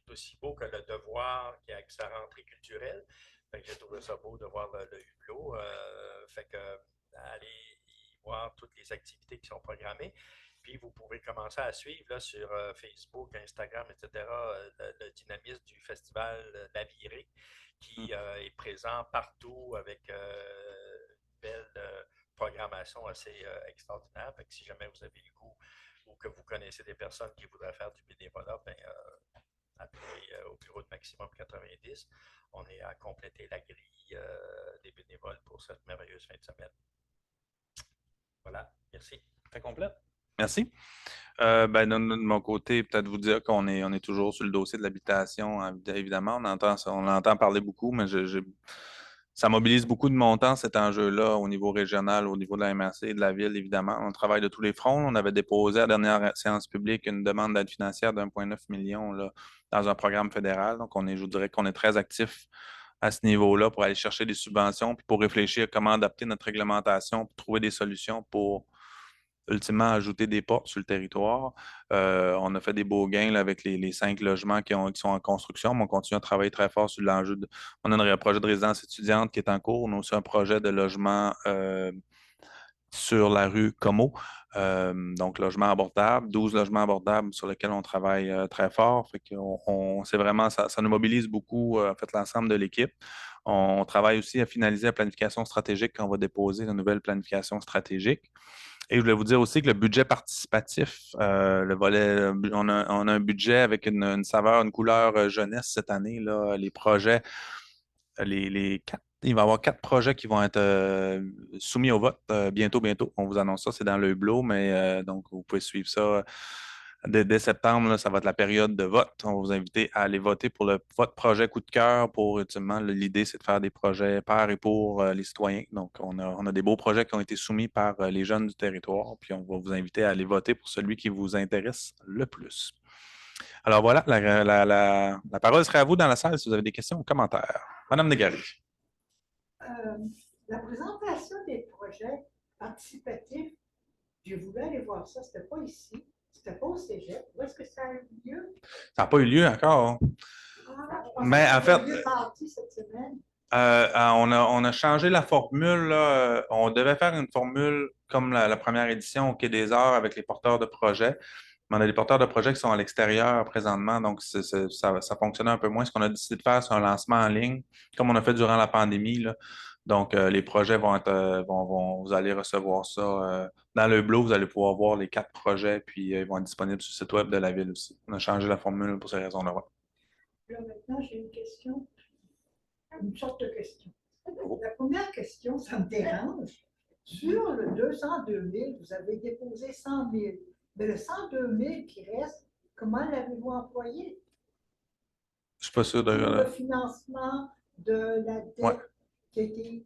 aussi beau que le devoir qui a avec sa rentrée culturelle. Fait que j'ai trouvé ça beau de voir le hublot. Fait que allez y voir toutes les activités qui sont programmées. Puis vous pouvez commencer à suivre là, sur Facebook, Instagram, etc., le dynamisme du festival La Virée qui est présent partout avec une belle programmation assez extraordinaire. Fait que si jamais vous avez le goût ou que vous connaissez des personnes qui voudraient faire du bénévolat, ben, appelez au bureau de Maximum 90. On est à compléter la grille des bénévoles pour cette merveilleuse fin de semaine. Voilà, merci. Très complet. Merci. De mon côté, peut-être vous dire qu'on est toujours sur le dossier de l'habitation, évidemment. On entend parler beaucoup, mais ça mobilise beaucoup de mon temps, cet enjeu-là, au niveau régional, au niveau de la MRC et de la ville, évidemment. On travaille de tous les fronts. On avait déposé à la dernière séance publique une demande d'aide financière d'1,9 million là, dans un programme fédéral. Donc, je vous dirais qu'on est très actif à ce niveau-là pour aller chercher des subventions, puis pour réfléchir à comment adapter notre réglementation, pour trouver des solutions pour ultimement ajouter des portes sur le territoire. On a fait des beaux gains là, avec les 5 logements qui sont en construction, mais on continue à travailler très fort sur l'enjeu. On a un projet de résidence étudiante qui est en cours. On a aussi un projet de logement sur la rue Como. Donc, logement abordable, 12 logements abordables sur lesquels on travaille très fort. Fait c'est vraiment, ça nous mobilise beaucoup, en fait, l'ensemble de l'équipe. On travaille aussi à finaliser la planification stratégique quand on va déposer la nouvelle planification stratégique. Et je voulais vous dire aussi que le budget participatif, le volet, on a un budget avec une saveur, une couleur jeunesse cette année. Là, les projets, il va y avoir 4 projets qui vont être soumis au vote bientôt. On vous annonce ça, c'est dans le hublot, mais donc vous pouvez suivre ça dès septembre. Là, ça va être la période de vote. On va vous inviter à aller voter pour votre projet coup de cœur. Pour ultimement, l'idée, c'est de faire des projets par et pour les citoyens. Donc, on a des beaux projets qui ont été soumis par les jeunes du territoire. Puis, on va vous inviter à aller voter pour celui qui vous intéresse le plus. Alors voilà, la parole serait à vous dans la salle si vous avez des questions ou commentaires. Madame Négari. La présentation des projets participatifs, j'ai voulu aller voir ça, c'était pas ici, c'était pas au cégep. Où est-ce que ça a eu lieu? Ça n'a pas eu lieu encore. Mais en fait, cette semaine. on a changé la formule. Là. On devait faire une formule comme la première édition au Quai des Arts avec les porteurs de projets. Mais on a des porteurs de projets qui sont à l'extérieur présentement, donc ça fonctionnait un peu moins. Ce qu'on a décidé de faire, c'est un lancement en ligne, comme on a fait durant la pandémie. Là. Donc, les projets vont être, vous allez recevoir ça. Dans le blog, vous allez pouvoir voir les 4 projets, puis ils vont être disponibles sur le site web de la ville aussi. On a changé la formule pour ces raisons-là. Là, maintenant, j'ai une question, une sorte de question. La première question, ça me dérange. Sur le 202 000, vous avez déposé 100 000. Mais le 102 000 qui reste, comment l'avez-vous employé? Je ne suis pas sûr de... Pour le financement de la dette qui a été,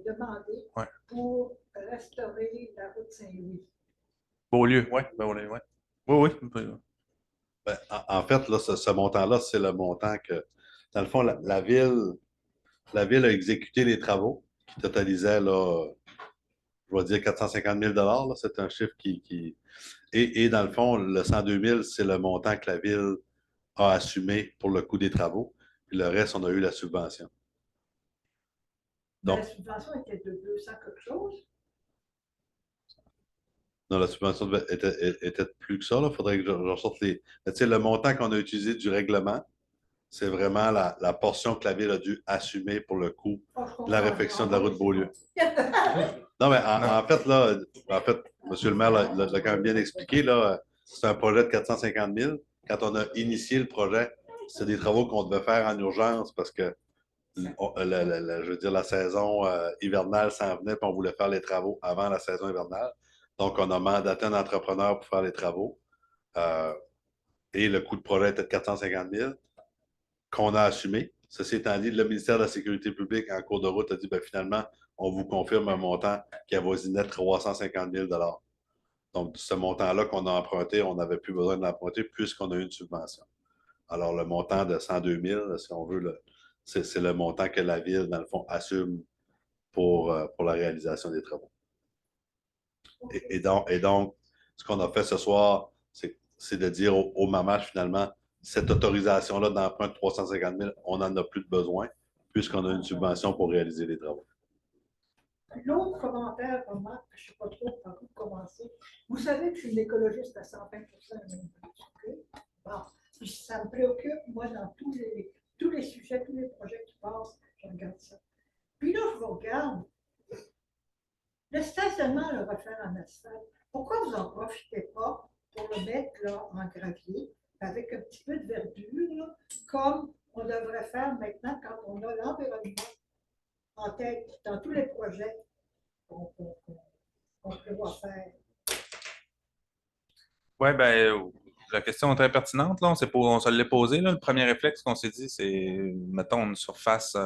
demandée pour restaurer la route Saint-Louis. Beaulieu, oui. Oui. Ben, en fait, là, ce montant-là, c'est le montant que, dans le fond, la ville a exécuté les travaux qui totalisaient, là, je vais dire 450 000 là. C'est un chiffre qui... Et dans le fond, le 102 000, c'est le montant que la ville a assumé pour le coût des travaux. Puis le reste, on a eu la subvention. Donc, la subvention était de 200 quelque chose? Non, la subvention était plus que ça. Il faudrait que je ressorte les... Mais, tu sais, le montant qu'on a utilisé du règlement, c'est vraiment la portion que la ville a dû assumer pour le coût de la réfection de la route Beaulieu. Non, mais en fait, là, M. le maire l'a quand même bien expliqué, là, c'est un projet de 450 000. Quand on a initié le projet, c'est des travaux qu'on devait faire en urgence parce que, je veux dire, la saison hivernale s'en venait, puis on voulait faire les travaux avant la saison hivernale. Donc, on a mandaté un entrepreneur pour faire les travaux. Et le coût de projet était de 450 000 qu'on a assumé. Ceci étant dit, le ministère de la Sécurité publique, en cours de route, a dit, ben, finalement, on vous confirme un montant qui avoisinait 350 000 Donc, ce montant-là qu'on a emprunté, on n'avait plus besoin de l'emprunter puisqu'on a eu une subvention. Alors, le montant de 102 000, si on veut, c'est le montant que la Ville, dans le fond, assume pour la réalisation des travaux. Et donc, ce qu'on a fait ce soir, c'est de dire au MAMACH, finalement, cette autorisation-là d'emprunt de 350 000, on n'en a plus de besoin puisqu'on a une subvention pour réaliser les travaux. L'autre commentaire, remarque, je ne sais pas trop par où commencer. Vous savez que je suis une écologiste à 120 bon, ça me préoccupe, moi, dans tous les sujets, tous les projets qui passent, je regarde ça. Puis là, je regarde le stationnement, le refaire en asphalte. Pourquoi vous n'en profitez pas pour le mettre là, en gravier, avec un petit peu de verdure, là, comme on devrait faire maintenant quand on a l'environnement en tête dans tous les projets qu'on prévoit faire? Oui, bien, la question est très pertinente. Là. On se l'est posé. Là. Le premier réflexe qu'on s'est dit, c'est, mettons, une surface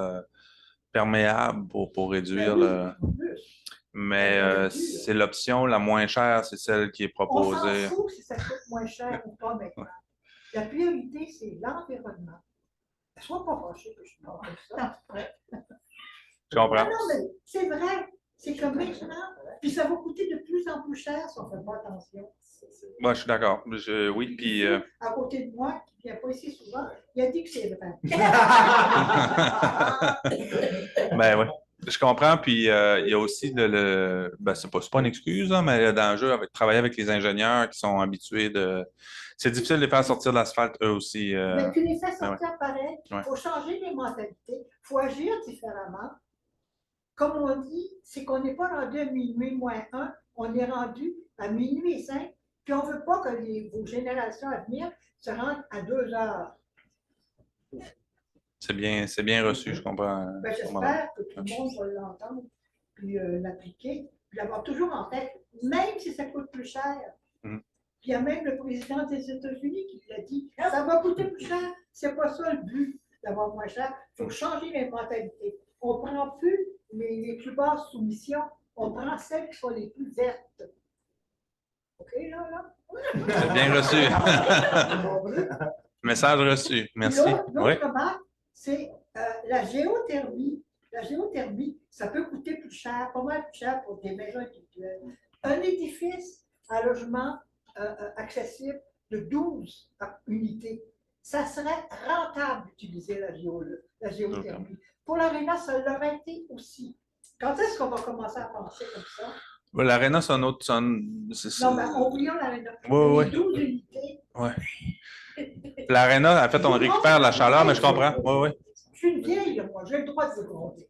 perméable pour réduire le... Mais c'est l'option la moins chère, c'est celle qui est proposée. On s'en fout si ça coûte moins cher ou pas maintenant. La priorité, c'est l'environnement. Sois pas fâché que je parle de ça. Je comprends. Non, mais c'est vrai. C'est comme maintenant. Puis ça va coûter de plus en plus cher si on ne fait pas attention. Moi, je suis d'accord. Oui, puis... À côté de moi, qui ne vient pas ici souvent, il a dit que c'est vrai. Ben oui. Je comprends, puis il y a aussi ben, c'est pas une excuse, hein, mais l'enjeu avec travailler avec les ingénieurs qui sont habitués de. C'est difficile de les faire sortir de l'asphalte eux aussi. Mais tu les fais ouais. sortir pareil. Il Ouais. faut changer les mentalités. Il faut agir différemment. Comme on dit, c'est qu'on n'est pas rendu à minuit moins 1, on est rendu à minuit et 5, puis on ne veut pas que vos générations à venir se rendent à 2 heures. C'est bien reçu, je comprends. Ben, j'espère que tout le monde va l'entendre, puis l'appliquer, puis l'avoir toujours en tête, même si ça coûte plus cher. Mhm. Puis il y a même le président des États-Unis qui l'a dit, ça va coûter plus cher, c'est pas ça le but d'avoir moins cher, il faut changer les mentalités. On ne prend plus les plus basses soumissions, on prend celles qui sont les plus vertes. OK, là? C'est bien reçu. Message reçu. Merci. L'autre remarque, c'est la géothermie. La géothermie, ça peut coûter plus cher, pas mal plus cher pour des maisons individuelles. Un édifice à logement accessible de 12 unités, ça serait rentable d'utiliser la géothermie. Pour l'Arena, ça l'aurait été aussi. Quand est-ce qu'on va commencer à penser comme ça? L'Arena, c'est un autre. Non, mais oublions l'Arena. Oui, les 12 unités. Oui. L'Arena, en fait, on récupère la chaleur, mais je comprends. Oui, oui. Je suis une vieille, moi, j'ai le droit de vous gronder.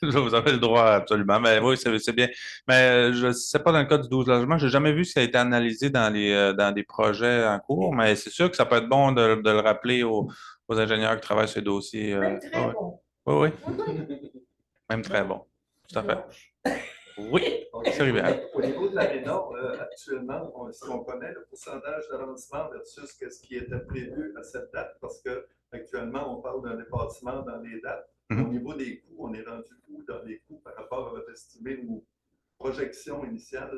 Vous avez le droit, absolument. Mais oui, c'est bien. Mais je ne sais pas dans le cas du 12 logements, je n'ai jamais vu si ça a été analysé dans des projets en cours, mais c'est sûr que ça peut être bon de le rappeler aux ingénieurs qui travaillent sur ces dossiers. Même très bon. Oui, oui. Même très bon. Tout à fait. Oui, c'est Rivière. Au niveau de l'Arena, actuellement, si on connaît le pourcentage d'avancement versus ce qui était prévu à cette date, parce qu'actuellement, on parle d'un dépassement dans les dates. Au niveau des coûts, on est rendu où dans les coûts par rapport à votre estimé ou projection initiale?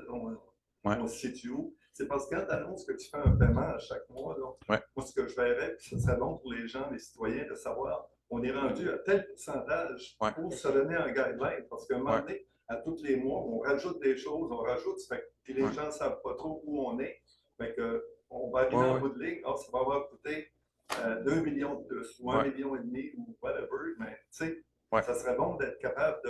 On se situe où? C'est parce que quand tu annonces que tu fais un paiement à chaque mois, là, moi, ce que je verrais, puis ce serait bon pour les gens, les citoyens, de savoir, on est rendu à tel pourcentage pour se donner un guideline, parce qu'à un moment donné, à tous les mois, on rajoute des choses, puis les gens ne savent pas trop où on est. Fait que, on va arriver en bout de ligne, ça va avoir coûté 2 millions de plus, ou 1,5 million, ou whatever, mais tu sais, ça serait bon d'être capable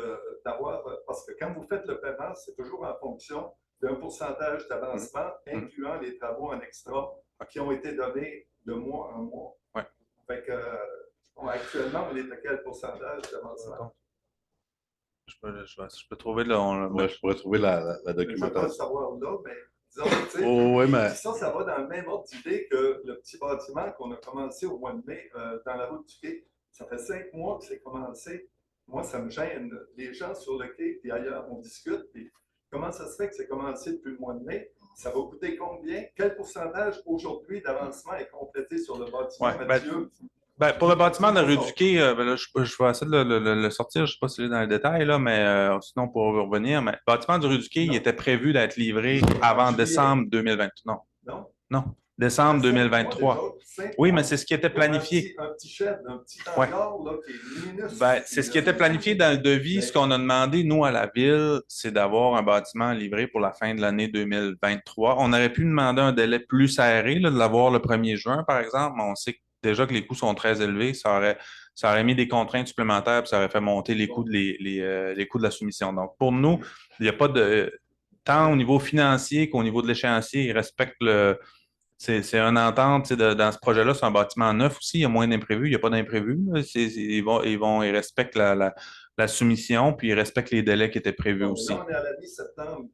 d'avoir, parce que quand vous faites le paiement, c'est toujours en fonction d'un pourcentage d'avancement, incluant les travaux en extra qui ont été donnés de mois en mois. Fait que, actuellement, on est à quel pourcentage d'avancement? Je peux trouver là. Je pourrais trouver la Je ne documentation. peux pas le savoir là, mais disons, mais... ça va dans le même ordre d'idée que le petit bâtiment qu'on a commencé au mois de mai dans la route du quai. Ça fait 5 mois que c'est commencé. Moi, ça me gêne. Les gens sur le quai, puis ailleurs, on discute. Puis comment ça se fait que c'est commencé depuis le mois de mai? Ça va coûter combien? Quel pourcentage aujourd'hui d'avancement est complété sur le bâtiment, Mathieu? Pour le bâtiment de la rue du Quai, là, je vais essayer de le sortir. Je ne sais pas si c'est dans le détail, là, mais sinon, pour revenir. Mais le bâtiment de rue du Quai, il était prévu d'être livré avant décembre 2023. Non. Décembre 2023. Oui, mais c'est ce qui était planifié. Un petit chef, un petit hangar là, qui est minuscule. C'est ce qui était planifié dans le devis. Ce qu'on a demandé, nous, à la ville, c'est d'avoir un bâtiment livré pour la fin de l'année 2023. On aurait pu demander un délai plus serré, là, de l'avoir le 1er juin, par exemple, mais on sait déjà que les coûts sont très élevés. Ça aurait mis des contraintes supplémentaires, puis ça aurait fait monter les coûts les coûts de la soumission. Donc, pour nous, il n'y a pas de... Tant au niveau financier qu'au niveau de l'échéancier, ils respectent le... C'est une entente dans ce projet-là, c'est un bâtiment neuf aussi, il y a moins d'imprévus, il n'y a pas d'imprévus. Ils respectent la soumission, puis ils respectent les délais qui étaient prévus aussi. Là, on est à la mi-septembre.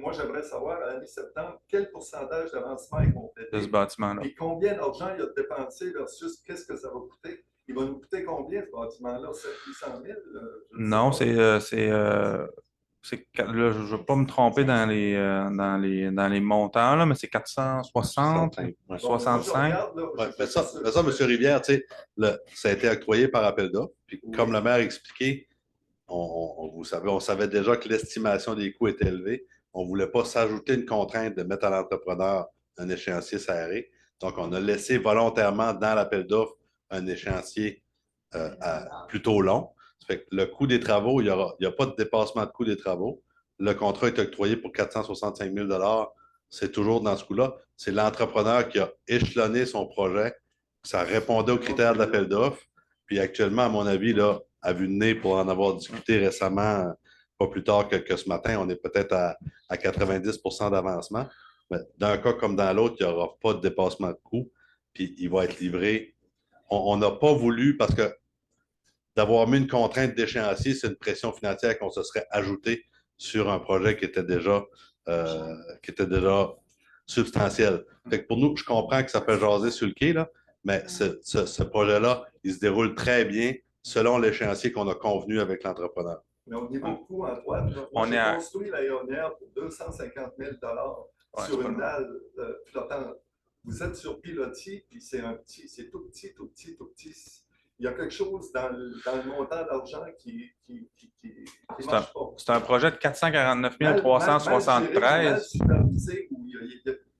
Moi, j'aimerais savoir à la mi-septembre quel pourcentage d'avancement est complété. De ce bâtiment-là. Et combien d'argent il a dépensé versus qu'est-ce que ça va coûter? Il va nous coûter combien ce bâtiment-là? 700 000? Non, là, je ne veux pas me tromper dans les montants, là, mais c'est 460, 65. Mais ça, M. Rivière, ça a été octroyé par appel d'offres. Puis comme le maire a expliqué, on savait déjà que l'estimation des coûts était élevée. On ne voulait pas s'ajouter une contrainte de mettre à l'entrepreneur un échéancier serré. Donc, on a laissé volontairement dans l'appel d'offres un échéancier plutôt long. Ça fait que le coût des travaux, il n'y a pas de dépassement de coût des travaux. Le contrat est octroyé pour 465 000 $. C'est toujours dans ce coût-là. C'est l'entrepreneur qui a échelonné son projet. Ça répondait aux critères de l'appel d'offres. Puis actuellement, à mon avis, là, à vue de nez pour en avoir discuté récemment, pas plus tard que ce matin. On est peut-être à 90 % d'avancement. Mais d'un cas comme dans l'autre, il n'y aura pas de dépassement de coût, puis il va être livré. On n'a pas voulu, parce que d'avoir mis une contrainte d'échéancier, c'est une pression financière qu'on se serait ajoutée sur un projet qui était déjà substantiel. Fait que pour nous, je comprends que ça peut jaser sur le quai, là, mais ce projet-là, il se déroule très bien selon l'échéancier qu'on a convenu avec l'entrepreneur. Mais au niveau coût, Antoine, j'ai construit l'aéronnière pour 250 000 sur une dalle flottante. Vous êtes sur pilotis, puis c'est tout petit, tout petit, tout petit. Il y a quelque chose dans le montant d'argent qui marche pas. C'est un projet de 449 373.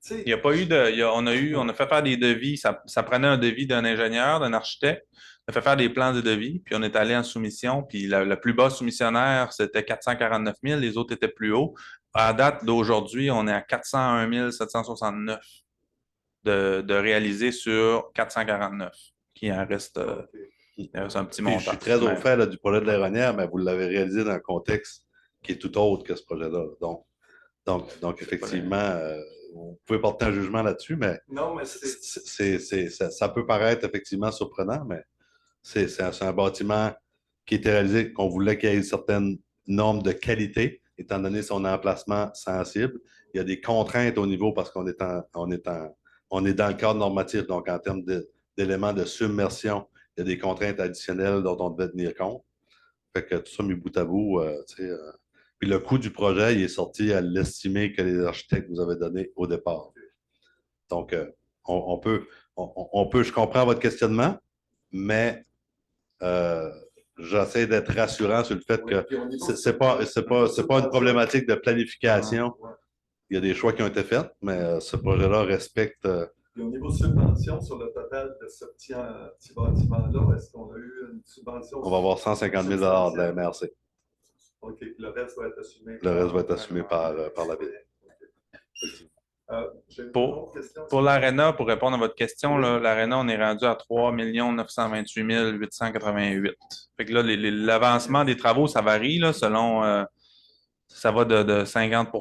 Il n'y a pas eu de. On a fait faire des devis. Ça prenait un devis d'un ingénieur, d'un architecte. On a fait faire des plans de devis, puis on est allé en soumission. Puis le plus bas soumissionnaire, c'était 449 000. Les autres étaient plus hauts. À date d'aujourd'hui, on est à 401 769 de réaliser sur 449, qui en reste. C'est un petit montant. Je suis très au fait là, du projet de l'aéronnière, mais vous l'avez réalisé dans un contexte qui est tout autre que ce projet-là. Donc effectivement, vous pouvez porter un jugement là-dessus, mais, non, mais ça peut paraître effectivement surprenant, mais c'est un bâtiment qui était réalisé, qu'on voulait qu'il y ait une certaine norme de qualité, étant donné son emplacement sensible. Il y a des contraintes au niveau parce qu'on est dans le cadre normatif, donc en termes d'éléments de submersion, il y a des contraintes additionnelles dont on devait tenir compte. Fait que tout ça mis bout à bout, puis le coût du projet, il est sorti à l'estimé que les architectes nous avaient donné au départ. Donc, je comprends votre questionnement, mais j'essaie d'être rassurant sur le fait que c'est pas une problématique de planification. Il y a des choix qui ont été faits, mais ce projet-là respecte. Et au niveau subvention, sur le total de ce petit bâtiment-là, est-ce qu'on a eu une subvention? On va avoir 150 000 $ de la MRC. OK. Le reste va être assumé. Le reste va être assumé par la ville. Pour l'Arena, pour répondre à votre question, l'Arena, on est rendu à 3 928 888. Fait que là, l'avancement des travaux, ça varie là, selon. Ça va de 50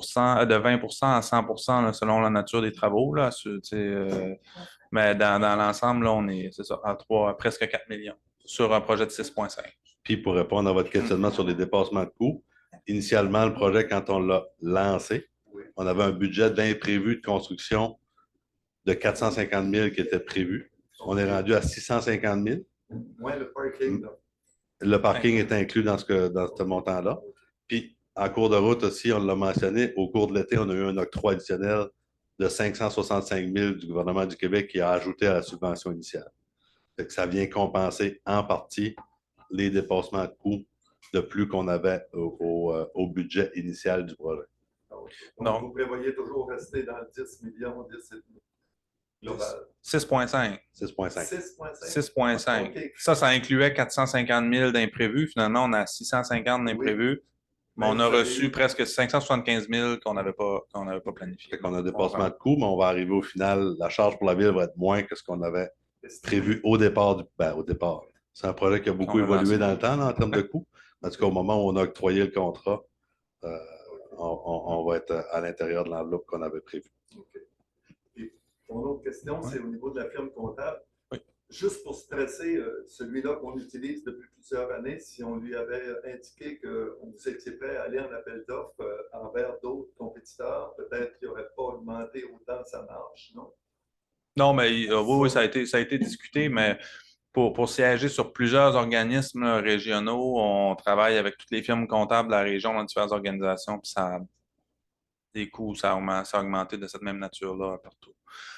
de 20 à 100 là, selon la nature des travaux. Là, mais dans l'ensemble, là, on est ça, à presque 4 millions sur un projet de 6,5. Puis pour répondre à votre questionnement sur les dépassements de coûts, initialement, le projet, quand on l'a lancé, on avait un budget d'imprévu de construction de 450 000 qui était prévu. On est rendu à 650 000. Moins le parking. Le parking est inclus dans ce montant-là. Puis, en cours de route aussi, on l'a mentionné, au cours de l'été, on a eu un octroi additionnel de 565 000 du gouvernement du Québec qui a ajouté à la subvention initiale. Fait que ça vient compenser en partie les dépassements de coûts de plus qu'on avait au budget initial du projet. Donc, vous prévoyez toujours rester dans 10 millions, 10 global. 6,5. 6,5. 6,5. Okay. Ça incluait 450 000 d'imprévus. Finalement, on a 650 d'imprévus. Mais on a reçu presque 575 000 qu'on n'avait pas planifié. Fait qu'on a dépassement de coûts, mais on va arriver au final, la charge pour la ville va être moins que ce qu'on avait prévu au départ. Au départ. C'est un projet qui a beaucoup évolué dans le temps là, en termes de coûts. En tout cas, au moment où on a octroyé le contrat, on va être à l'intérieur de l'enveloppe qu'on avait prévue. Okay. Et mon autre question, c'est au niveau de la firme comptable. Juste pour stresser celui-là qu'on utilise depuis plusieurs années, si on lui avait indiqué que vous étiez prêt à aller en appel d'offres envers d'autres compétiteurs, peut-être qu'il n'aurait pas augmenté autant sa marge, non? Non, mais oui, ça a été discuté, mais pour siéger sur plusieurs organismes régionaux, on travaille avec toutes les firmes comptables de la région dans différentes organisations, puis les coûts, ça a augmenté de cette même nature-là partout.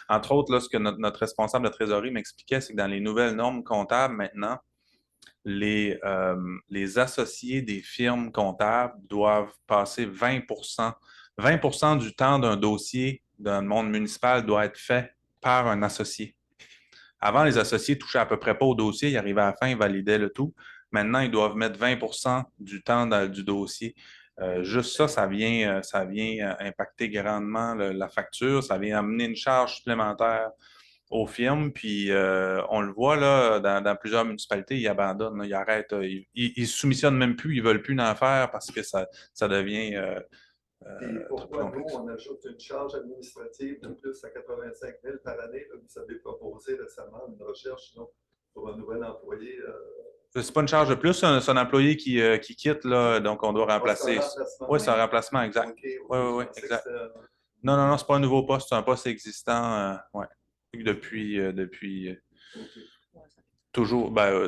Entre autres, là, ce que notre responsable de trésorerie m'expliquait, c'est que dans les nouvelles normes comptables, maintenant, les associés des firmes comptables doivent passer 20 du temps d'un dossier d'un monde municipal doit être fait par un associé. Avant, les associés touchaient à peu près pas au dossier, ils arrivaient à la fin, ils validaient le tout. Maintenant, ils doivent mettre 20 du temps du dossier. Juste ça vient impacter grandement la facture, ça vient amener une charge supplémentaire aux firmes, puis on le voit là, dans plusieurs municipalités, ils abandonnent, là, ils arrêtent, ils soumissionnent même plus, ils veulent plus en faire parce que ça devient Et trop pourquoi nous, complexe. on ajoute une charge administrative de plus à 85 000 par année? Là, vous avez proposé récemment une recherche non, pour un nouvel employé. C'est pas une charge de plus, c'est un employé qui quitte, là, donc on doit remplacer. Oui, c'est un remplacement, exact. Okay, Oui, oui, oui, exact. Non, c'est pas un nouveau poste, c'est un poste existant, ouais, depuis toujours. Ouais,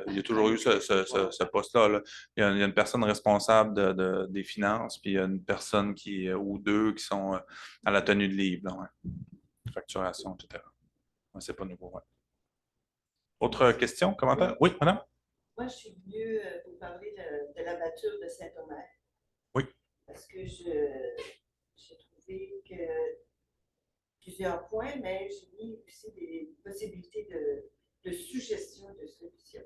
il y a toujours eu ce poste-là. Là. Il y a une personne responsable des finances, puis il y a une personne ou deux qui sont à la tenue de livre, là, ouais. Facturation, etc. Ouais, c'est pas nouveau. Ouais. Autre question, commentaire? Oui, madame? Moi, je suis venue vous parler de la batture de Saint-Omer. Oui. Parce que j'ai trouvé que plusieurs points, mais j'ai mis aussi des possibilités de suggestions de solutions.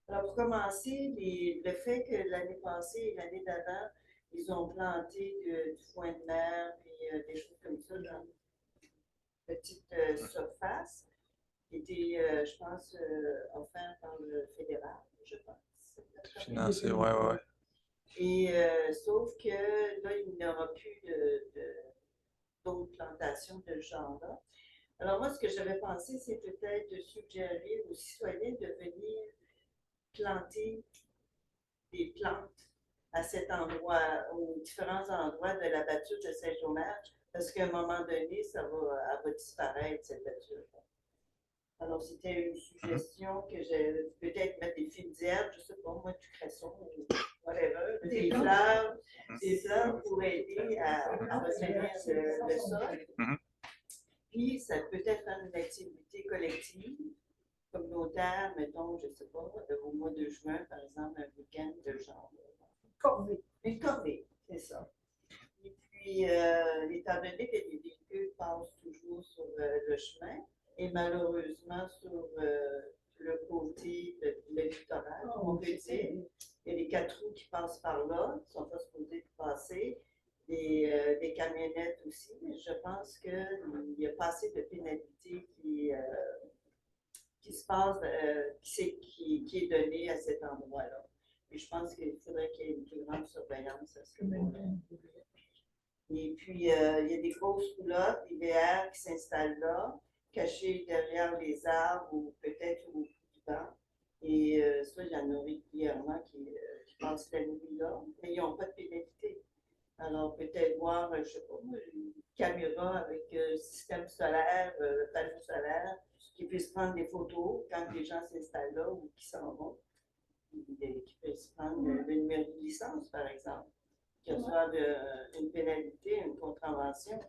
Alors, pour commencer, le fait que l'année passée et l'année d'avant, ils ont planté du foin de mer et des choses comme ça dans une petite surface, qui était, je pense, offert par le fédéral, je pense. Financé, oui. Et sauf que là, il n'y aura plus d'autres plantations de ce genre-là. Alors moi, ce que j'avais pensé, c'est peut-être de suggérer aux citoyens de venir planter des plantes à cet endroit, aux différents endroits de la batture de Saint-Omer, parce qu'à un moment donné, elle va disparaître, cette batture. Alors, c'était une suggestion que j'ai peut-être mettre des fines d'herbe, je ne sais pas, moi, du cresson ou whatever, des fleurs pour aider à retenir le sol. Puis, ça peut être une activité collective, communautaire, mettons, je ne sais pas, au mois de juin, par exemple, un week-end de genre. Une corvée, c'est ça. Et puis, étant donné que les véhicules passent toujours sur le chemin, et malheureusement, sur le côté de littoral, on peut dire, il y a les 4 roues qui passent par là, qui ne sont pas supposées passer, des camionnettes aussi, mais je pense qu'il y a pas assez de pénalités qui se passe, qui est donnée à cet endroit-là. Et je pense qu'il faudrait qu'il y ait une plus grande surveillance à ce moment-là. Et puis, il y a des grosses roulottes, des VR qui s'installent là, cachés derrière les arbres ou peut-être au bout du banc. Et ça, il y en a régulièrement qui passent la nuit là, mais ils n'ont pas de pénalité. Alors, peut-être voir, je ne sais pas, une caméra avec système solaire, panneau solaire, qui puisse prendre des photos quand les gens s'installent là ou qui s'en vont. Qui puisse prendre le numéro de licence, par exemple. Qui reçoivent une pénalité, une contravention.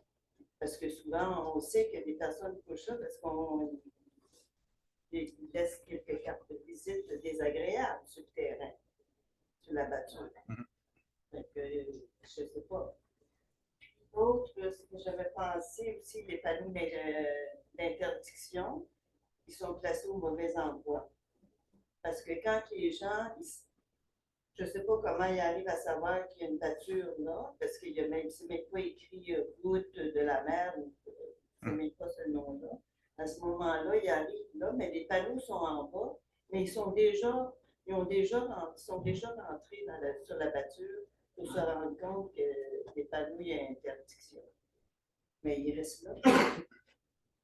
Parce que souvent, on sait que des personnes couchent là parce qu'on laisse quelques cartes de visite désagréables sur le terrain, sur la batture. Donc, je ne sais pas. Autre, ce que j'avais pensé aussi, les panneaux d'interdiction, ils sont placés au mauvais endroit. Parce que quand les gens, je ne sais pas comment ils arrivent à savoir qu'il y a une batture là, parce qu'il y a même, c'est même pas écrit route de la mer, ou c'est même pas ce nom-là. À ce moment-là, ils arrivent là, mais les panneaux sont en bas, mais ils sont déjà rentrés sur la batture pour se rendre compte que les panneaux, il y a interdiction. Mais ils restent là.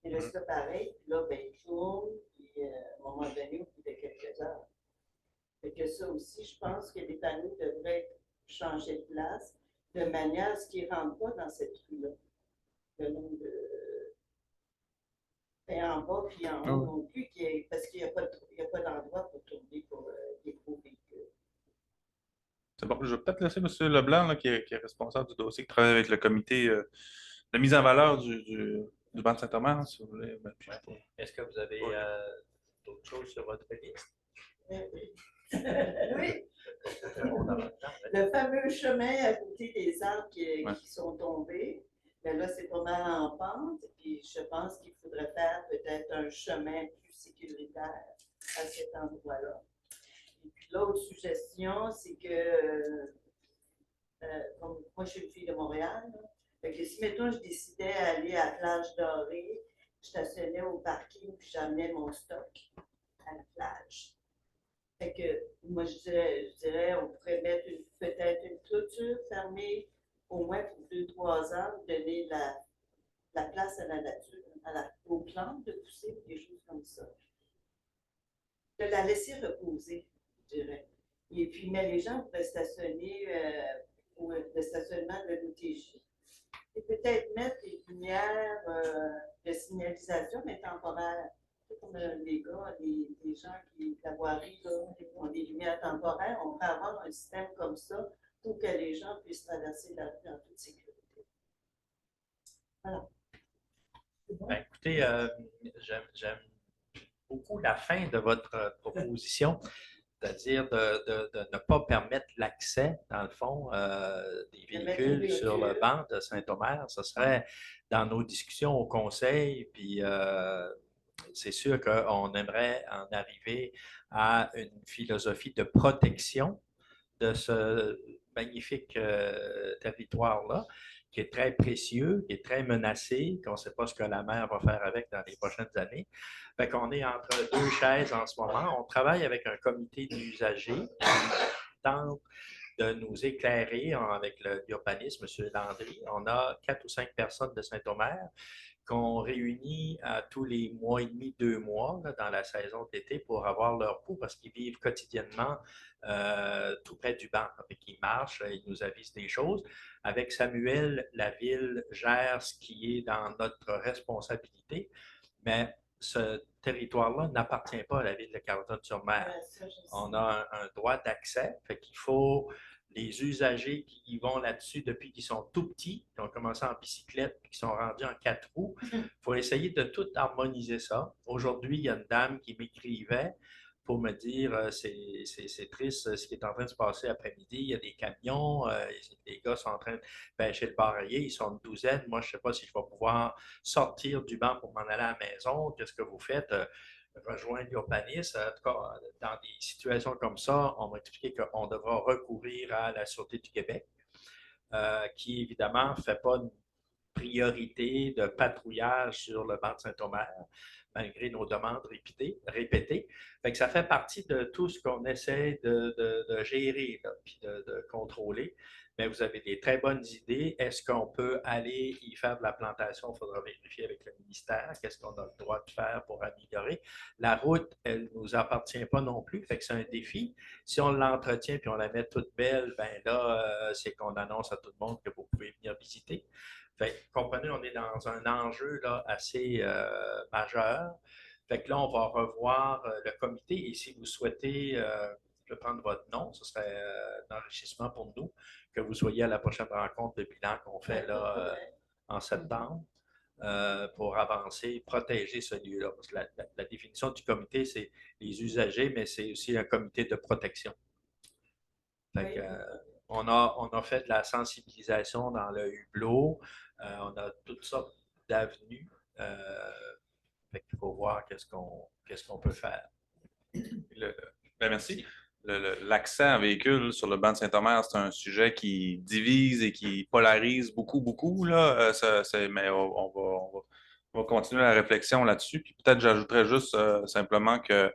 Ils restent là pareil, puis là, ben, ils tournent, puis à un moment donné, au bout de quelques heures. Fait que ça aussi, je pense que les panneaux devraient changer de place de manière à ce qu'ils ne rentrent pas dans cette rue-là. Le nombre de. Et en bas, puis en haut non plus, parce qu'il n'y a pas d'endroit pour tourner pour les gros véhicules. C'est bon, je vais peut-être laisser M. Leblanc, là, qui est responsable du dossier, qui travaille avec le comité de mise en valeur du banc de Saint-Omer, si vous voulez. Ben, est-ce que vous avez d'autres choses sur votre liste? Oui. Le fameux chemin à côté des arbres qui sont tombés, mais là, c'est pas mal en pente, puis je pense qu'il faudrait faire peut-être un chemin plus sécuritaire à cet endroit-là. Et puis l'autre suggestion, c'est que, comme moi, je suis une fille de Montréal, là, fait que si, mettons, je décidais d'aller à la plage dorée, je stationnais au parking puis j'amenais mon stock à la plage. Fait que moi, je dirais on pourrait mettre peut-être une clôture fermée au moins pour 2-3 ans, donner la place à la nature, aux plantes de pousser, des choses comme ça. De la laisser reposer, je dirais. Et puis, mais les gens pourraient stationner pour le stationnement de l'OTJ. Et peut-être mettre des lumières de signalisation, mais temporaires. Comme les gars, les gens qui, la voirie, là, ont des lumières temporaires, on pourrait avoir un système comme ça pour que les gens puissent traverser la rue en toute sécurité. Voilà. Ben, écoutez, j'aime beaucoup la fin de votre proposition, c'est-à-dire de ne pas permettre l'accès, dans le fond, des véhicules sur le banc de Saint-Omer. Ce serait dans nos discussions au conseil, puis c'est sûr qu'on aimerait en arriver à une philosophie de protection de ce magnifique territoire-là, qui est très précieux, qui est très menacé, qu'on ne sait pas ce que la mer va faire avec dans les prochaines années. Fait qu'on est entre deux chaises en ce moment. On travaille avec un comité d'usagers qui tente de nous éclairer avec l'urbanisme, M. Landry. On a 4 ou 5 personnes de Saint-Omer qu'on réunit à tous les mois et demi, 2 mois, là, dans la saison d'été pour avoir leur pouls parce qu'ils vivent quotidiennement tout près du banc. Ils marchent, ils nous avisent des choses. Avec Samuel, la ville gère ce qui est dans notre responsabilité, mais ce territoire-là n'appartient pas à la ville de Carleton-sur-Mer. On a un droit d'accès, fait qu'il faut les usagers qui y vont là-dessus depuis qu'ils sont tout petits, qui ont commencé en bicyclette puis qui sont rendus en 4 roues. Il faut essayer de tout harmoniser ça. Aujourd'hui, il y a une dame qui m'écrivait pour me dire c'est triste ce qui est en train de se passer après-midi. Il y a des camions, les gars sont en train de pêcher le barrier, ils sont une douzaine. Moi, je ne sais pas si je vais pouvoir sortir du banc pour m'en aller à la maison. Qu'est-ce que vous faites? Rejoindre l'urbanisme. En tout cas, dans des situations comme ça, on m'a expliqué qu'on devra recourir à la Sûreté du Québec, qui évidemment ne fait pas une priorité de patrouillage sur le banc de Saint-Omer, malgré nos demandes répétées. Fait que ça fait partie de tout ce qu'on essaie de gérer puis de contrôler. Mais vous avez des très bonnes idées. Est-ce qu'on peut aller y faire de la plantation? Il faudra vérifier avec le ministère qu'est-ce qu'on a le droit de faire pour améliorer. La route, elle ne nous appartient pas non plus, fait que c'est un défi. Si on l'entretient puis on la met toute belle, ben là, c'est qu'on annonce à tout le monde que vous pouvez venir visiter. Fait comprenez, on est dans un enjeu là, assez majeur. Fait que là, on va revoir le comité et si vous souhaitez, je vais prendre votre nom, ce serait un enrichissement pour nous, que vous soyez à la prochaine rencontre de bilan qu'on fait là en septembre pour avancer, protéger ce lieu-là. Parce que la définition du comité, c'est les usagers, mais c'est aussi un comité de protection. Fait que, on a fait de la sensibilisation dans le hublot. On a toutes sortes d'avenues. Il faut voir qu'est-ce qu'on peut faire. Merci. L'accès en véhicule sur le banc de Saint-Omer, c'est un sujet qui divise et qui polarise beaucoup, beaucoup. Là. Mais on va continuer la réflexion là-dessus. Puis peut-être j'ajouterais juste simplement que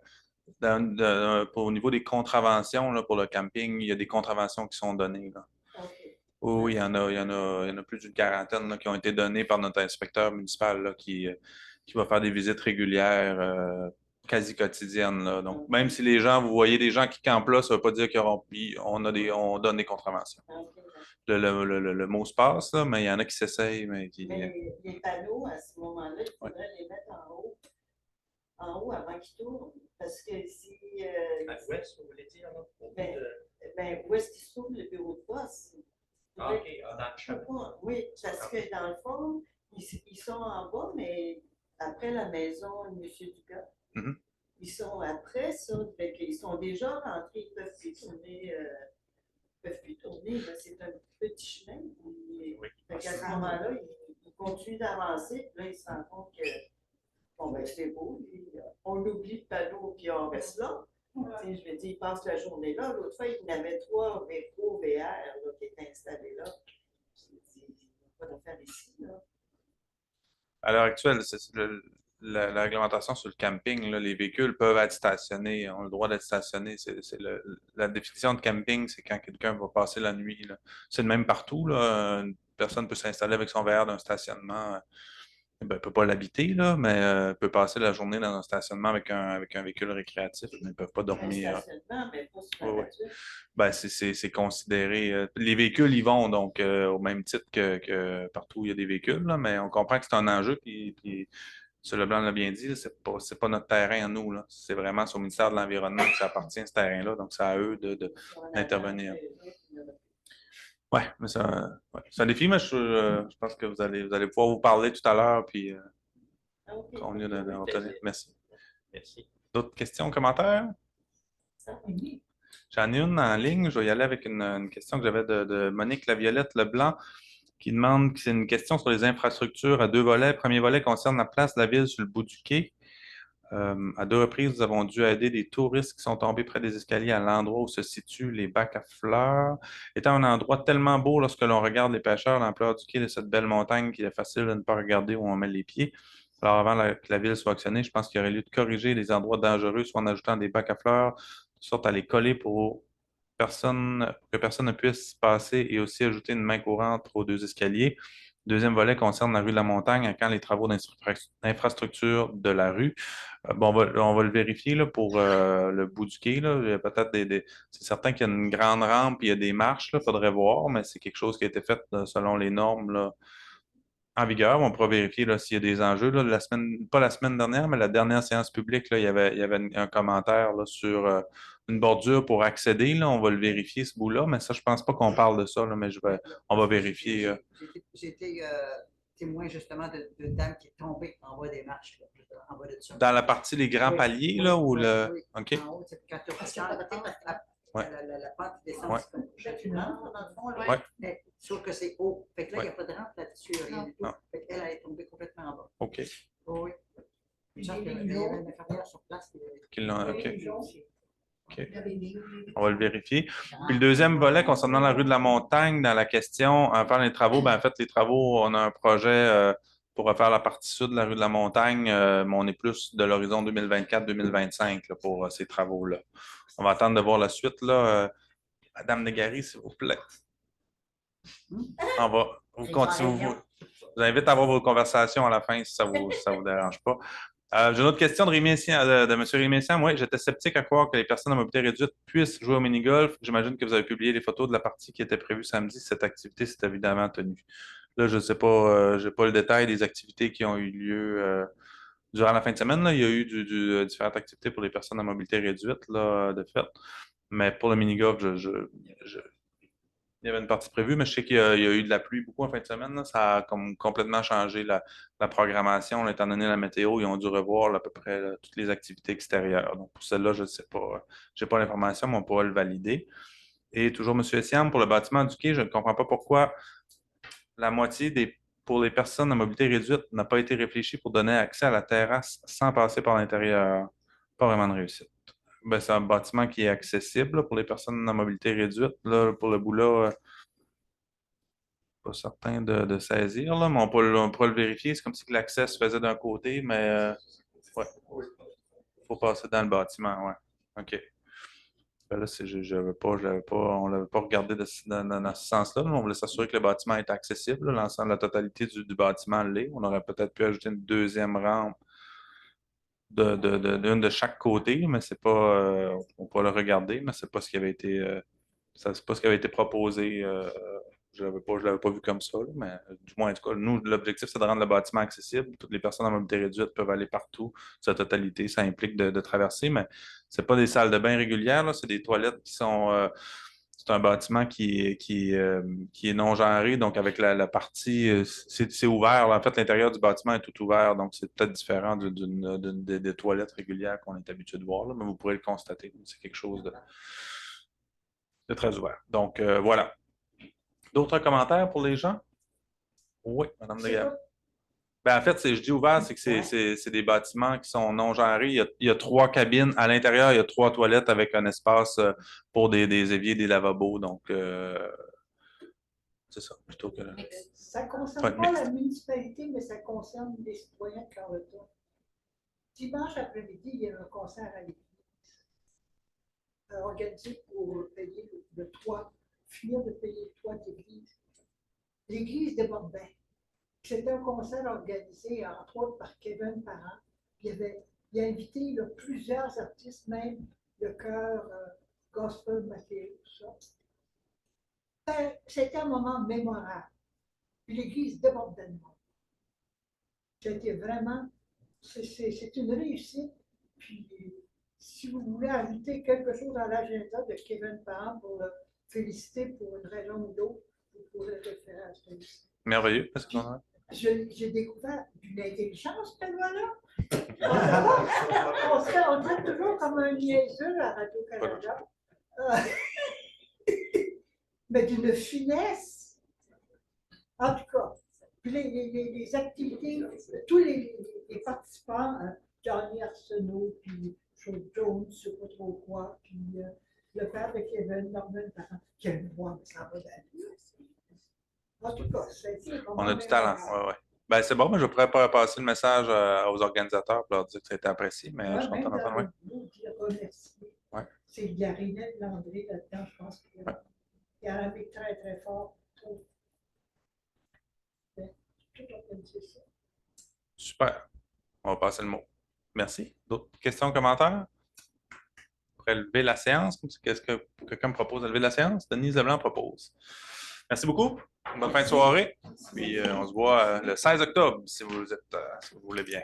au niveau des contraventions là, pour le camping, il y a des contraventions qui sont données. Là. Okay. Oui, il y en a plus d'une quarantaine là, qui ont été données par notre inspecteur municipal là, qui va faire des visites régulières, quasi quotidiennes. Là. Donc, Okay. même si les gens, vous voyez des gens qui campent là, ça ne veut pas dire on donne des contraventions. Okay. Le mot se passe, là, mais il y en a qui s'essayent. Mais les panneaux, à ce moment-là, il faudrait les mettre en haut avant qu'ils tournent. Parce que si. À l'ouest, vous voulez dire? Où est-ce qu'ils se trouve le bureau de poste? Ah, OK, dans le chapeau. Oui, parce que dans le fond, ils sont en bas, mais après la maison de M. Dugas. Mm-hmm. Ils sont après ça, ils sont déjà rentrés, ils ne peuvent plus tourner. C'est un petit chemin. À ce moment-là, ils continuent d'avancer, puis là, ils se rendent compte que bon, ben, c'est beau, on oublie le panneau, puis on reste là. Je veux dire, ils passent la journée là. L'autre fois, il y en avait 3 métros VR là, qui étaient installés là. Je me dis, il n'y a pas d'affaire ici. Là. À l'heure actuelle, la réglementation sur le camping, là, les véhicules peuvent être stationnés, ont le droit d'être stationnés. La définition de camping, c'est quand quelqu'un va passer la nuit, là. C'est le même partout, là. Une personne peut s'installer avec son verre d'un stationnement. Ben, elle ne peut pas l'habiter, là, mais peut passer la journée dans un stationnement avec un véhicule récréatif, mais ils ne peuvent pas Un dormir. stationnement, mais pas sur Oui, la oui. voiture. Ben, c'est considéré. Les véhicules y vont donc au même titre que partout où il y a des véhicules, là, mais on comprend que c'est un enjeu, puis M. Leblanc l'a bien dit, là, c'est pas notre terrain à nous, là. C'est vraiment au ministère de l'Environnement que ça appartient, ce terrain-là, donc c'est à eux d'intervenir. Oui, mais c'est un défi, mais je pense que vous allez pouvoir vous parler tout à l'heure, puis on vient de retenir. Merci. Merci. D'autres questions, commentaires? J'en ai une en ligne. Je vais y aller avec une question que j'avais de Monique Laviolette Leblanc qui demande, c'est une question sur les infrastructures à 2 volets. Le premier volet concerne la place de la ville sur le bout du quai. À 2 reprises, nous avons dû aider des touristes qui sont tombés près des escaliers à l'endroit où se situent les bacs à fleurs. Étant un endroit tellement beau lorsque l'on regarde les pêcheurs, l'ampleur du quai de cette belle montagne qu'il est facile de ne pas regarder où on met les pieds. Alors, avant que la ville soit actionnée, je pense qu'il y aurait lieu de corriger les endroits dangereux, soit en ajoutant des bacs à fleurs, de sorte à les coller pour que personne ne puisse passer et aussi ajouter une main courante aux 2 escaliers. Deuxième volet concerne la rue de la Montagne, quand les travaux d'infrastructure de la rue. Bon, on va le vérifier là, pour le bout du quai. Là. Il y a peut-être c'est certain qu'il y a une grande rampe, il y a des marches, il faudrait voir, mais c'est quelque chose qui a été fait selon les normes là, en vigueur. On pourra vérifier là, s'il y a des enjeux. Là, pas la semaine dernière, mais la dernière séance publique, là, il y avait un commentaire là, sur une bordure pour accéder. Là. On va le vérifier, ce bout-là, mais ça, je pense pas qu'on parle de ça, là, mais on va vérifier. J'ai été témoin justement d'une dame qui est tombée en bas des marches, là, en bas de ça. Dans la partie les grands paliers, là, ou le. Oui. OK. En haut, quand tu regardes la pente descend, Ouais. c'est une rampe dans le fond, là, Ouais. mais sauf que c'est haut. Fait que là, il n'y a Ouais. pas de rampe là-dessus, rien du tout. Non. Fait qu'elle est tombée complètement en bas. OK. Oui. Il y avait une infirmière sur place. OK. OK. On va le vérifier. Puis le deuxième volet concernant la rue de la Montagne, dans la question, en faire les travaux, ben en fait, les travaux, on a un projet pour refaire la partie sud de la rue de la Montagne, mais on est plus de l'horizon 2024-2025 pour ces travaux-là. On va attendre de voir la suite. Là. Madame Negari, s'il vous plaît. On va vous continuer. Je vous invite à avoir vos conversations à la fin si ça vous dérange pas. J'ai une autre question de M. Rémy-Siam. Oui, j'étais sceptique à croire que les personnes à mobilité réduite puissent jouer au mini-golf. J'imagine que vous avez publié les photos de la partie qui était prévue samedi. Cette activité s'est évidemment tenue. Là, je ne sais pas, je n'ai pas le détail des activités qui ont eu lieu durant la fin de semaine. Là. Il y a eu différentes activités pour les personnes à mobilité réduite, là, de fait. Mais pour le mini-golf, il y avait une partie prévue, mais je sais qu'il y a eu de la pluie beaucoup en fin de semaine. Là. Ça a comme complètement changé la programmation. Là, étant donné la météo, ils ont dû revoir là, à peu près là, toutes les activités extérieures. Donc, pour celle-là, je ne sais pas. Je n'ai pas l'information, mais on pourra le valider. Et toujours M. Essiam, pour le bâtiment du quai, je ne comprends pas pourquoi la moitié pour les personnes à mobilité réduite n'a pas été réfléchie pour donner accès à la terrasse sans passer par l'intérieur. Pas vraiment de réussite. Ben, c'est un bâtiment qui est accessible là, pour les personnes à mobilité réduite. Là, pour le bout-là, pas certain de saisir, là, mais on pourra le vérifier. C'est comme si l'accès se faisait d'un côté, mais ouais. Il faut passer dans le bâtiment, ouais. OK. Ben là, on ne l'avait pas regardé dans ce sens-là. On voulait s'assurer que le bâtiment est accessible. Là. L'ensemble, la totalité du bâtiment l'est. On aurait peut-être pu ajouter une deuxième rampe d'une de chaque côté, mais c'est pas. On pourra le regarder, mais c'est pas ce qui avait été. C'est pas ce qui avait été proposé. Je ne l'avais pas vu comme ça, là, mais du moins, en tout cas, nous, l'objectif, c'est de rendre le bâtiment accessible. Toutes les personnes à mobilité réduite peuvent aller partout. Sa totalité, ça implique de traverser, mais ce n'est pas des salles de bain régulières, c'est des toilettes qui sont. C'est un bâtiment qui est non genré, donc avec la partie, c'est ouvert. Là. En fait, l'intérieur du bâtiment est tout ouvert, donc c'est peut-être différent des toilettes régulières qu'on est habitué de voir, là, mais vous pourrez le constater. C'est quelque chose de très ouvert. Donc, voilà. D'autres commentaires pour les gens? Oui, Mme Degas. Ben, en fait, je dis ouvert, c'est que c'est des bâtiments qui sont non genrés. Il y a 3 cabines. À l'intérieur, il y a 3 toilettes avec un espace pour des éviers, des lavabos. Donc, C'est ça, plutôt que... Ça ne concerne Pas de pas mixte. la municipalité, mais ça concerne les citoyens de Carleton. Dimanche après-midi, il y a un concert à l'église, organisé pour payer le toit, finir de payer le toit de l'église. L'église débordait. C'était un concert organisé, entre autres, par Kevin Parent. Il a invité là, plusieurs artistes, même le chœur Gospel Mathéo, tout ça. C'était un moment mémorable. Puis l'église débordait de monde. C'était vraiment, c'est une réussite. Puis si vous voulez ajouter quelque chose à l'agenda de Kevin Parent pour le féliciter pour une raison ou d'autre, vous pourrez référer à celui-ci. Merveilleux. J'ai découvert une intelligence, ce gars-là. On traite toujours comme un niaiseux à Radio-Canada. Mais d'une finesse. En tout cas, les activités, tous les participants, Johnny Arsenault, puis Joe Jones, je ne sais pas trop quoi, puis le père de Kevin, Norman Parent, qui a une voix, mais ça va d'aller. En tout cas, On a du talent, oui. Ben, c'est bon, mais je pourrais pas passer le message aux organisateurs pour leur dire que ça a été apprécié, mais je suis content d'entendre. Ouais. Remercier. Ouais. C'est Garinette Landry là-dedans, je pense qu'il y en avait très, très fort. Tout organisé ça. Super. On va passer le mot. Merci. D'autres questions, commentaires? On pourrait lever la séance. Qu'est-ce que quelqu'un me propose de lever la séance? Denise Leblanc propose. Merci beaucoup. Bonne fin de soirée. Puis on se voit le 16 octobre si vous voulez bien.